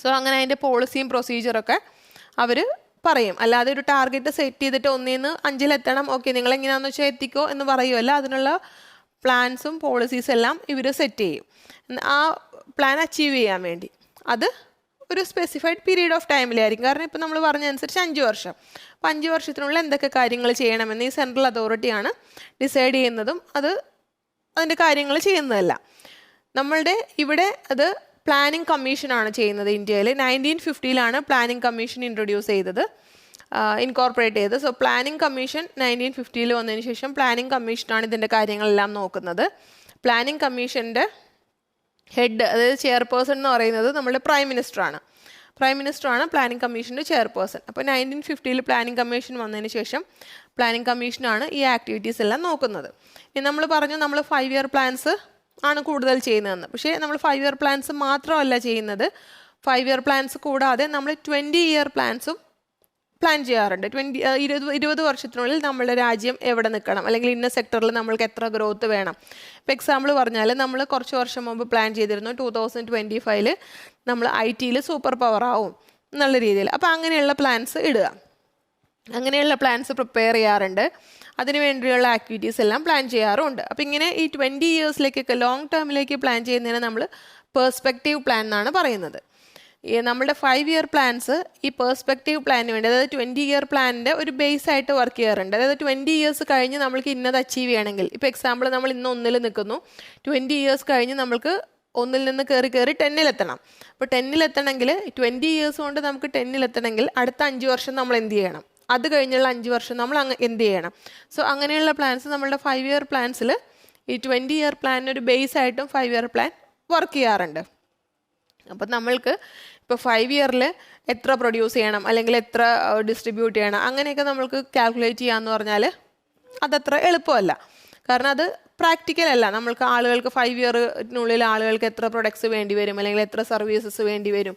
സോ അങ്ങനെ അതിൻ്റെ പോളിസിയും പ്രൊസീജിയറൊക്കെ അവർ പറയും. അല്ലാതെ ഒരു ടാർഗറ്റ് സെറ്റ് ചെയ്തിട്ട് 1-ന്ന് 5-ലെത്തണം, ഓക്കെ നിങ്ങൾ എങ്ങനെയാണെന്ന് വെച്ചാൽ എത്തിക്കോ എന്ന് പറയുമല്ല. അതിനുള്ള പ്ലാൻസും പോളിസീസ് എല്ലാം ഇവർ സെറ്റ് ചെയ്യും. ആ പ്ലാൻ അച്ചീവ് ചെയ്യാൻ വേണ്ടി അത് ഒരു സ്പെസിഫൈഡ് പീരീഡ് ഓഫ് ടൈമിലായിരിക്കും. കാരണം ഇപ്പോൾ നമ്മൾ പറഞ്ഞതനുസരിച്ച് 5 വർഷം. അപ്പോൾ 5 വർഷത്തിനുള്ളിൽ എന്തൊക്കെ കാര്യങ്ങൾ ചെയ്യണമെന്ന് ഈ സെൻട്രൽ അതോറിറ്റിയാണ് ഡിസൈഡ് ചെയ്യുന്നതും അതിൻ്റെ കാര്യങ്ങൾ ചെയ്യുന്നതല്ല. നമ്മളുടെ ഇവിടെ അത് പ്ലാനിംഗ് കമ്മീഷനാണ് ചെയ്യുന്നത്. ഇന്ത്യയിൽ 1950-ലാണ് പ്ലാനിംഗ് കമ്മീഷൻ ഇൻട്രൊഡ്യൂസ് ചെയ്തത്, ഇൻകോർപ്പറേറ്റ് ചെയ്തത്. സോ പ്ലാനിംഗ് കമ്മീഷൻ 1950-ൽ വന്നതിന് ശേഷം പ്ലാനിംഗ് കമ്മീഷനാണ് ഇതിൻ്റെ കാര്യങ്ങളെല്ലാം നോക്കുന്നത്. പ്ലാനിംഗ് കമ്മീഷൻ്റെ ഹെഡ്, അതായത് ചെയർപേഴ്സൺ എന്ന് പറയുന്നത് നമ്മുടെ പ്രൈം മിനിസ്റ്ററാണ് പ്ലാനിംഗ് കമ്മീഷൻ്റെ ചെയർപേഴ്സൺ. അപ്പോൾ 1950-ൽ പ്ലാനിംഗ് കമ്മീഷൻ വന്നതിന് ശേഷം പ്ലാനിംഗ് കമ്മീഷനാണ് ഈ ആക്ടിവിറ്റീസ് എല്ലാം നോക്കുന്നത്. ഇനി നമ്മൾ പറഞ്ഞു നമ്മൾ 5 ഇയർ പ്ലാൻസ് ആണ് കൂടുതൽ ചെയ്യുന്നതെന്ന്. പക്ഷേ നമ്മൾ 5 ഇയർ പ്ലാൻസ് മാത്രമല്ല ചെയ്യുന്നത്. 5 ഇയർ പ്ലാൻസ് കൂടാതെ നമ്മൾ 20 ഇയർ പ്ലാൻസും പ്ലാൻ ചെയ്യാറുണ്ട്. 20 വർഷത്തിനുള്ളിൽ നമ്മുടെ രാജ്യം എവിടെ നിൽക്കണം, അല്ലെങ്കിൽ ഇന്ന സെക്ടറിൽ നമ്മൾക്ക് എത്ര ഗ്രോത്ത് വേണം. ഇപ്പോൾ എക്സാമ്പിൾ പറഞ്ഞാൽ നമ്മൾ കുറച്ച് വർഷം മുമ്പ് പ്ലാൻ ചെയ്തിരുന്നു 2025-ൽ നമ്മൾ IT-യിൽ സൂപ്പർ പവർ ആവും എന്നുള്ള രീതിയിൽ. അപ്പോൾ അങ്ങനെയുള്ള പ്ലാൻസ് ഇടുക, അങ്ങനെയുള്ള പ്ലാൻസ് പ്രിപ്പയർ ചെയ്യാറുണ്ട്. അതിന് വേണ്ടിയുള്ള ആക്ടിവിറ്റീസ് എല്ലാം പ്ലാൻ ചെയ്യാറുമുണ്ട്. അപ്പോൾ ഇങ്ങനെ ഈ 20 ഇയേഴ്സിലേക്കൊക്കെ ലോങ് ടേമിലേക്ക് പ്ലാൻ ചെയ്യുന്നതിന് നമ്മൾ പേഴ്സ്പെക്റ്റീവ് പ്ലാൻ എന്നാണ് പറയുന്നത്. നമ്മുടെ 5 ഇയർ പ്ലാൻസ് ഈ പേഴ്സ്പെക്റ്റീവ് പ്ലാനിന് വേണ്ടി, അതായത് 20 ഇയർ പ്ലാനിൻ്റെ ഒരു ബേസ് ആയിട്ട് വർക്ക് ചെയ്യാറുണ്ട്. അതായത് 20 ഇയേഴ്സ് കഴിഞ്ഞ് നമ്മൾക്ക് ഇന്നത് അച്ചീവ് ചെയ്യണമെങ്കിൽ, ഇപ്പോൾ എക്സാമ്പിൾ നമ്മൾ ഇന്ന് 1-ൽ നിൽക്കുന്നു, 20 ഇയേഴ്സ് കഴിഞ്ഞ് നമ്മൾക്ക് 1-ൽ നിന്ന് കയറി 10-ലെത്തണം. അപ്പോൾ 10-ലെത്തണമെങ്കിൽ 20 ഇയേഴ്സ് കൊണ്ട് നമുക്ക് 10-ലെത്തണമെങ്കിൽ അടുത്ത 5 വർഷം നമ്മൾ എന്ത് ചെയ്യണം, അത് കഴിഞ്ഞുള്ള 5 വർഷം നമ്മൾ എന്ത് ചെയ്യണം. സോ അങ്ങനെയുള്ള പ്ലാൻസ് നമ്മളുടെ 5 ഇയർ പ്ലാൻസിൽ ഈ 20 ഇയർ പ്ലാനിനൊരു ബേസ് ആയിട്ടും 5 ഇയർ പ്ലാൻ വർക്ക് ചെയ്യാറുണ്ട്. അപ്പം നമ്മൾക്ക് ഇപ്പോൾ 5 ഇയറിൽ എത്ര പ്രൊഡ്യൂസ് ചെയ്യണം, അല്ലെങ്കിൽ എത്ര ഡിസ്ട്രിബ്യൂട്ട് ചെയ്യണം, അങ്ങനെയൊക്കെ നമ്മൾക്ക് കാൽക്കുലേറ്റ് ചെയ്യാമെന്ന് പറഞ്ഞാൽ അതത്ര എളുപ്പമല്ല. കാരണം അത് പ്രാക്ടിക്കൽ അല്ല. നമ്മൾക്ക് ആളുകൾക്ക് 5 ഇയറിനുള്ളിൽ ആളുകൾക്ക് എത്ര പ്രൊഡക്ട്സ് വേണ്ടി വരും, അല്ലെങ്കിൽ എത്ര സർവീസസ് വേണ്ടി വരും,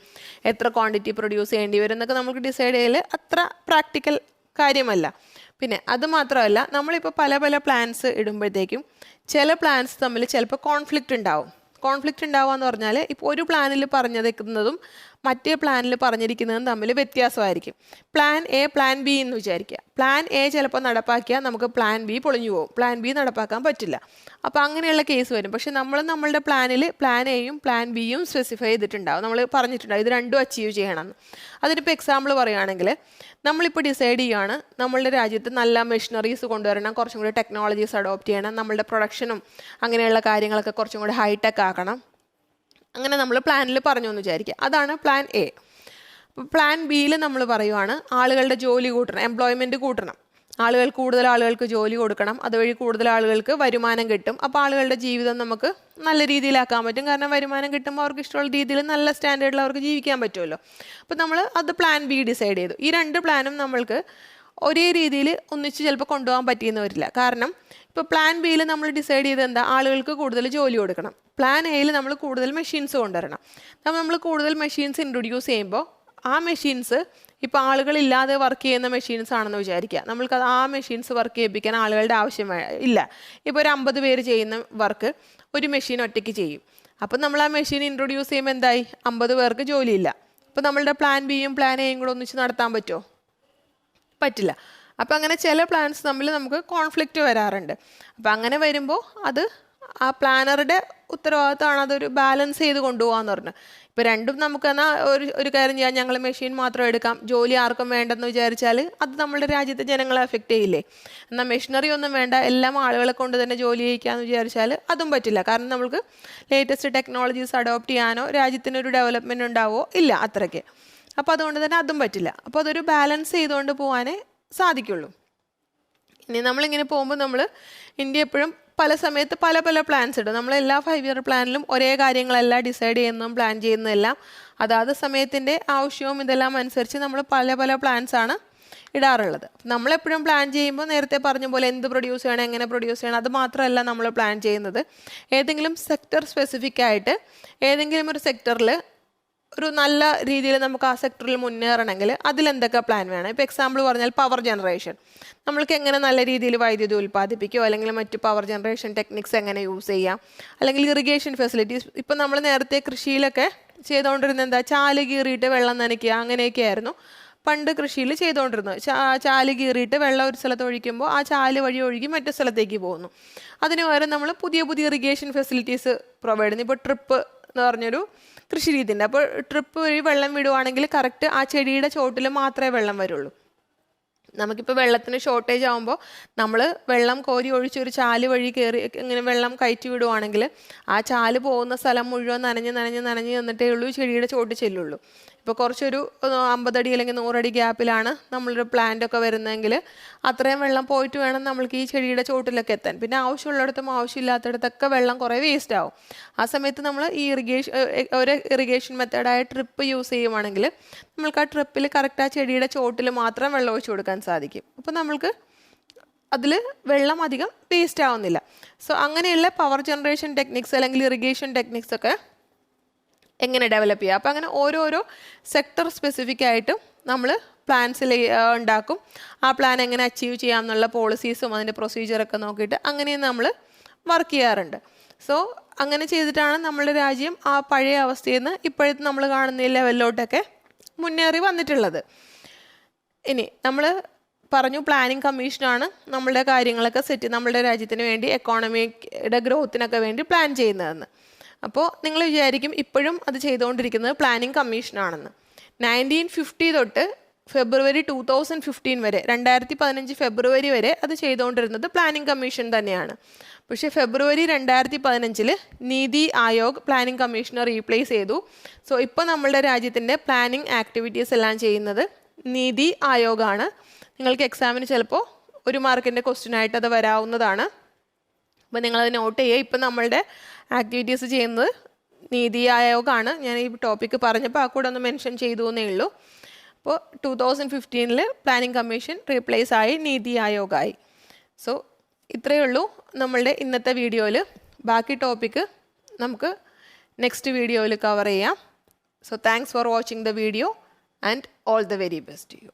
എത്ര ക്വാണ്ടിറ്റി പ്രൊഡ്യൂസ് ചെയ്യേണ്ടി വരും എന്നൊക്കെ നമുക്ക് ഡിസൈഡ് ചെയ്യൽ അത്ര പ്രാക്ടിക്കൽ കാര്യമല്ല. പിന്നെ അത് മാത്രമല്ല, നമ്മളിപ്പോൾ പല പ്ലാൻസ് ഇടുമ്പോഴത്തേക്കും ചില പ്ലാൻസ് തമ്മിൽ ചിലപ്പോൾ കോൺഫ്ലിക്റ്റ് ഉണ്ടാവും എന്ന് പറഞ്ഞാൽ ഇപ്പോൾ ഒരു പ്ലാനിൽ പറഞ്ഞിരിക്കുന്നതും മറ്റേ പ്ലാനിൽ പറഞ്ഞിരിക്കുന്നതും തമ്മിൽ വ്യത്യാസമായിരിക്കും. പ്ലാൻ എ പ്ലാൻ ബി എന്ന് വിചാരിക്കുക. പ്ലാൻ എ ചിലപ്പോൾ നടപ്പാക്കിയാൽ നമുക്ക് പ്ലാൻ ബി പൊളിഞ്ഞു പോകും, പ്ലാൻ ബി നടപ്പാക്കാൻ പറ്റില്ല. അപ്പോൾ അങ്ങനെയുള്ള കേസ് വരും. പക്ഷേ നമ്മളുടെ പ്ലാനിൽ പ്ലാൻ എയും പ്ലാൻ ബിയും സ്പെസിഫൈ ചെയ്തിട്ടുണ്ടാവും, നമ്മൾ പറഞ്ഞിട്ടുണ്ടാവും ഇത് രണ്ടും അച്ചീവ് ചെയ്യണമെന്ന്. അതിനിപ്പോൾ എക്സാമ്പിൾ പറയുകയാണെങ്കിൽ, നമ്മളിപ്പോൾ ഡിസൈഡ് ചെയ്യുകയാണ് നമ്മളുടെ രാജ്യത്ത് നല്ല മെഷീനറീസ് കൊണ്ടുവരണം, കുറച്ചും കൂടി ടെക്നോളജീസ് അഡോപ്റ്റ് ചെയ്യണം, നമ്മളുടെ പ്രൊഡക്ഷനും അങ്ങനെയുള്ള കാര്യങ്ങളൊക്കെ കുറച്ചും കൂടി ഹൈടെക് ആക്കണം. അങ്ങനെ നമ്മൾ പ്ലാനിൽ പറഞ്ഞു എന്ന് വിചാരിക്കുക. അതാണ് പ്ലാൻ എ. പ്ലാൻ ബിയിൽ നമ്മൾ പറയുവാണ് ആളുകളുടെ ജോലി കൂട്ടണം, എംപ്ലോയ്മെൻറ്റ് കൂട്ടണം, കൂടുതൽ ആളുകൾക്ക് ജോലി കൊടുക്കണം, അതുവഴി കൂടുതൽ ആളുകൾക്ക് വരുമാനം കിട്ടും. അപ്പോൾ ആളുകളുടെ ജീവിതം നമുക്ക് നല്ല രീതിയിലാക്കാൻ പറ്റും. കാരണം വരുമാനം കിട്ടുമ്പോൾ അവർക്ക് ഇഷ്ടമുള്ള രീതിയിൽ നല്ല സ്റ്റാൻഡേർഡിൽ അവർക്ക് ജീവിക്കാൻ പറ്റുമല്ലോ. അപ്പോൾ നമ്മൾ അത് പ്ലാൻ ബി ഡിസൈഡ് ചെയ്തു. ഈ 2 പ്ലാനും നമ്മൾക്ക് ഒരേ രീതിയിൽ ഒന്നിച്ച് ചിലപ്പോൾ കൊണ്ടുപോകാൻ പറ്റിയെന്ന് വരില്ല. കാരണം ഇപ്പോൾ പ്ലാൻ ബിയിൽ നമ്മൾ ഡിസൈഡ് ചെയ്ത് എന്താ, ആളുകൾക്ക് കൂടുതൽ ജോലി കൊടുക്കണം. പ്ലാൻ എയിൽ നമ്മൾ കൂടുതൽ മെഷീൻസ് കൊണ്ടുവരണം. അപ്പോൾ നമ്മൾ കൂടുതൽ മെഷീൻസ് ഇൻട്രൊഡ്യൂസ് ചെയ്യുമ്പോൾ ആ മെഷീൻസ് ഇപ്പോൾ ആളുകളില്ലാതെ വർക്ക് ചെയ്യുന്ന മെഷീൻസ് ആണെന്ന് വിചാരിക്കുക. നമ്മൾക്ക് ആ മെഷീൻസ് വർക്ക് ചെയ്യിപ്പിക്കാൻ ആളുകളുടെ ആവശ്യം ഇല്ല. ഇപ്പോൾ ഒരു 50 പേര് ചെയ്യുന്ന വർക്ക് ഒരു മെഷീൻ ഒറ്റയ്ക്ക് ചെയ്യും. അപ്പം നമ്മൾ ആ മെഷീൻ ഇൻട്രൊഡ്യൂസ് ചെയ്യുമ്പോൾ എന്തായി, 50 പേർക്ക് ജോലിയില്ല. അപ്പോൾ നമ്മളുടെ പ്ലാൻ ബിയും പ്ലാൻ എയും കൂടെ ഒന്നിച്ച് നടത്താൻ പറ്റുമോ? പറ്റില്ല. അപ്പം അങ്ങനെ ചില പ്ലാൻസ് തമ്മിൽ നമുക്ക് കോൺഫ്ലിക്റ്റ് വരാറുണ്ട്. അപ്പം അങ്ങനെ വരുമ്പോൾ അത് ആ പ്ലാനറുടെ ഉത്തരവാദിത്തമാണ് അതൊരു ബാലൻസ് ചെയ്ത് കൊണ്ടുപോകാന്ന് പറഞ്ഞു. ഇപ്പോൾ രണ്ടും നമുക്ക് എന്നാൽ ഒരു കാര്യം ചെയ്യാം, ഞങ്ങൾ മെഷീൻ മാത്രം എടുക്കാം, ജോലി ആർക്കും വേണ്ടെന്ന് വിചാരിച്ചാൽ അത് നമ്മുടെ രാജ്യത്തെ ജനങ്ങളെ എഫക്റ്റ് ചെയ്യില്ലേ? എന്നാൽ മെഷീനറി ഒന്നും വേണ്ട, എല്ലാം ആളുകളെ കൊണ്ട് തന്നെ ജോലി ചെയ്യിക്കാമെന്ന് വിചാരിച്ചാൽ അതും പറ്റില്ല. കാരണം നമുക്ക് ലേറ്റസ്റ്റ് ടെക്നോളജീസ് അഡോപ്റ്റ് ചെയ്യാനോ രാജ്യത്തിനൊരു ഡെവലപ്മെൻറ്റ് ഉണ്ടാവുമോ ഇല്ല അത്രയ്ക്ക്. അപ്പോൾ അതുകൊണ്ട് തന്നെ അതും പറ്റില്ല. അപ്പോൾ അതൊരു ബാലൻസ് ചെയ്തുകൊണ്ട് പോകാനേ സാധിക്കുള്ളൂ. ഇനി നമ്മളിങ്ങനെ പോകുമ്പോൾ നമ്മൾ ഇന്ത്യ എപ്പോഴും പല സമയത്ത് പല പല പ്ലാൻസ് ഇടും. നമ്മൾ എല്ലാ 5 ഇയർ പ്ലാനിലും ഒരേ കാര്യങ്ങളെല്ലാം ഡിസൈഡ് ചെയ്യുന്നതും പ്ലാൻ ചെയ്യുന്നതെല്ലാം അതാത് സമയത്തിൻ്റെ ആവശ്യവും ഇതെല്ലാം അനുസരിച്ച് നമ്മൾ പല പല പ്ലാൻസാണ് ഇടാറുള്ളത്. നമ്മളെപ്പോഴും പ്ലാൻ ചെയ്യുമ്പോൾ നേരത്തെ പറഞ്ഞ പോലെ എന്ത് പ്രൊഡ്യൂസ് ചെയ്യണം, എങ്ങനെ പ്രൊഡ്യൂസ് ചെയ്യണം, അത് മാത്രമല്ല നമ്മൾ പ്ലാൻ ചെയ്യുന്നത്. ഏതെങ്കിലും സെക്ടർ സ്പെസിഫിക് ആയിട്ട് ഏതെങ്കിലും ഒരു സെക്ടറിൽ ഒരു നല്ല രീതിയിൽ നമുക്ക് ആ സെക്ടറിൽ മുന്നേറണമെങ്കിൽ അതിലെന്തൊക്കെ പ്ലാൻ വേണം. ഇപ്പോൾ എക്സാമ്പിൾ പറഞ്ഞാൽ പവർ ജനറേഷൻ, നമ്മൾക്ക് എങ്ങനെ നല്ല രീതിയിൽ വൈദ്യുതി ഉൽപ്പാദിപ്പിക്കുകയോ അല്ലെങ്കിൽ മറ്റ് പവർ ജനറേഷൻ ടെക്നിക്സ് എങ്ങനെ യൂസ് ചെയ്യാം, അല്ലെങ്കിൽ ഇറിഗേഷൻ ഫെസിലിറ്റീസ്. ഇപ്പം നമ്മൾ നേരത്തെ കൃഷിയിലൊക്കെ ചെയ്തുകൊണ്ടിരുന്നത് എന്താ, ചാല് കീറിയിട്ട് വെള്ളം നനയ്ക്കുക, അങ്ങനെയൊക്കെ ആയിരുന്നു പണ്ട് കൃഷിയിൽ ചെയ്തുകൊണ്ടിരുന്നത്. ചാല് കീറിയിട്ട് വെള്ളം ഒരു സ്ഥലത്ത് ഒഴിക്കുമ്പോൾ ആ ചാല് വഴി ഒഴുകി മറ്റു സ്ഥലത്തേക്ക് പോകുന്നു. അതിന് പകരം നമ്മൾ പുതിയ പുതിയ ഇറിഗേഷൻ ഫെസിലിറ്റീസ് പ്രൊവൈഡ് ചെയ്യുന്നു. ഇപ്പോൾ ട്രിപ്പ് എന്ന് പറഞ്ഞൊരു കൃഷി രീതിയുണ്ട്. അപ്പോൾ ട്രിപ്പ് വഴി വെള്ളം വിടുവാണെങ്കിൽ കറക്റ്റ് ആ ചെടിയുടെ ചോട്ടിൽ മാത്രമേ വെള്ളം വരുള്ളൂ. നമുക്കിപ്പോൾ വെള്ളത്തിന് ഷോർട്ടേജ് ആകുമ്പോൾ നമ്മൾ വെള്ളം കോരി ഒഴിച്ച് ഒരു ചാല് വഴി കയറി ഇങ്ങനെ വെള്ളം കയറ്റി വിടുവാണെങ്കിൽ ആ ചാല് പോകുന്ന സ്ഥലം മുഴുവൻ നനഞ്ഞ് നിന്നിട്ടേ ഉള്ളൂ ചെടിയുടെ ചോട്ട് ചെല്ലുള്ളൂ. ഇപ്പോൾ കുറച്ചൊരു 50 അടി അല്ലെങ്കിൽ 100 അടി ഗ്യാപ്പിലാണ് നമ്മളൊരു പ്ലാന്റ് ഒക്കെ വരുന്നതെങ്കിൽ അത്രയും വെള്ളം പോയിട്ട് വേണം നമ്മൾക്ക് ഈ ചെടിയുടെ ചോട്ടിലൊക്കെ എത്താൻ. പിന്നെ ആവശ്യമുള്ളിടത്തും ആവശ്യമില്ലാത്തിടത്തൊക്കെ വെള്ളം കുറേ വേസ്റ്റ് ആവും. ആ സമയത്ത് നമ്മൾ ഈ ഒരു ഇറിഗേഷൻ മെത്തേഡായ ട്രിപ്പ് യൂസ് ചെയ്യുവാണെങ്കിൽ നമ്മൾക്ക് ആ ട്രിപ്പിൽ കറക്റ്റ് ആ ചെടിയുടെ ചോട്ടിൽ മാത്രം വെള്ളം ഒഴിച്ചു കൊടുക്കാൻ സാധിക്കും. അപ്പോൾ നമ്മൾക്ക് അതിൽ വെള്ളം അധികം വേസ്റ്റ് ആവുന്നില്ല. സോ അങ്ങനെയുള്ള പവർ ജനറേഷൻ ടെക്നിക്സ് അല്ലെങ്കിൽ ഇറിഗേഷൻ ടെക്നിക്സ് ഒക്കെ എങ്ങനെ ഡെവലപ്പ് ചെയ്യുക. അപ്പോൾ അങ്ങനെ ഓരോരോ സെക്ടർ സ്പെസിഫിക് ആയിട്ടും നമ്മൾ പ്ലാൻസിൽ ഉണ്ടാക്കും. ആ പ്ലാൻ എങ്ങനെ അച്ചീവ് ചെയ്യാം എന്നുള്ള പോളിസീസും അതിൻ്റെ പ്രൊസീജിയറൊക്കെ നോക്കിയിട്ട് അങ്ങനെ നമ്മൾ വർക്ക് ചെയ്യാറുണ്ട്. സോ അങ്ങനെ ചെയ്തിട്ടാണ് നമ്മുടെ രാജ്യം ആ പഴയ അവസ്ഥയിൽ നിന്ന് ഇപ്പോഴത്തെ നമ്മൾ കാണുന്ന ലെവലിലോട്ടൊക്കെ മുന്നേറി വന്നിട്ടുള്ളത്. ഇനി നമ്മൾ പറഞ്ഞു പ്ലാനിങ് കമ്മീഷനാണ് നമ്മളുടെ കാര്യങ്ങളൊക്കെ നമ്മളുടെ രാജ്യത്തിന് വേണ്ടി എക്കോണമിയുടെ ഗ്രോത്തിനൊക്കെ വേണ്ടി പ്ലാൻ ചെയ്യുന്നതെന്ന്. അപ്പോൾ നിങ്ങൾ വിചാരിക്കും ഇപ്പോഴും അത് ചെയ്തുകൊണ്ടിരിക്കുന്നത് പ്ലാനിങ് കമ്മീഷനാണെന്ന്. 1950 തൊട്ട് ഫെബ്രുവരി 2015 വരെ 2015 ഫെബ്രുവരി വരെ അത് ചെയ്തുകൊണ്ടിരുന്നത് പ്ലാനിങ് കമ്മീഷൻ തന്നെയാണ്. പക്ഷേ ഫെബ്രുവരി 2015 നീതി ആയോഗ് പ്ലാനിങ് കമ്മീഷനെ റീപ്ലേസ് ചെയ്തു. സോ ഇപ്പോൾ നമ്മളുടെ രാജ്യത്തിൻ്റെ പ്ലാനിങ് ആക്ടിവിറ്റീസ് എല്ലാം ചെയ്യുന്നത് നീതി ആയോഗാണ്. നിങ്ങൾക്ക് എക്സാമിന് ചിലപ്പോൾ 1 മാർക്കിൻ്റെ ക്വസ്റ്റ്യനായിട്ട് അത് വരാവുന്നതാണ്. അപ്പോൾ നിങ്ങളത് നോട്ട് ചെയ്യുക. ഇപ്പം നമ്മളുടെ ആക്ടിവിറ്റീസ് ചെയ്യുന്നത് നീതി ആയോഗാണ്. ഞാൻ ഈ ടോപ്പിക്ക് പറഞ്ഞപ്പോൾ ആ കൂടെ ഒന്ന് മെൻഷൻ ചെയ്തു എന്നേ ഉള്ളൂ. അപ്പോൾ 2015 പ്ലാനിങ് കമ്മീഷൻ റീപ്ലേസ് ആയി നീതി ആയോഗായി. സോ ഇത്രയേ ഉള്ളൂ നമ്മളുടെ ഇന്നത്തെ വീഡിയോയിൽ. ബാക്കി ടോപ്പിക്ക് നമുക്ക് നെക്സ്റ്റ് വീഡിയോയിൽ കവർ ചെയ്യാം. So thanks for watching the video and all the very best to U.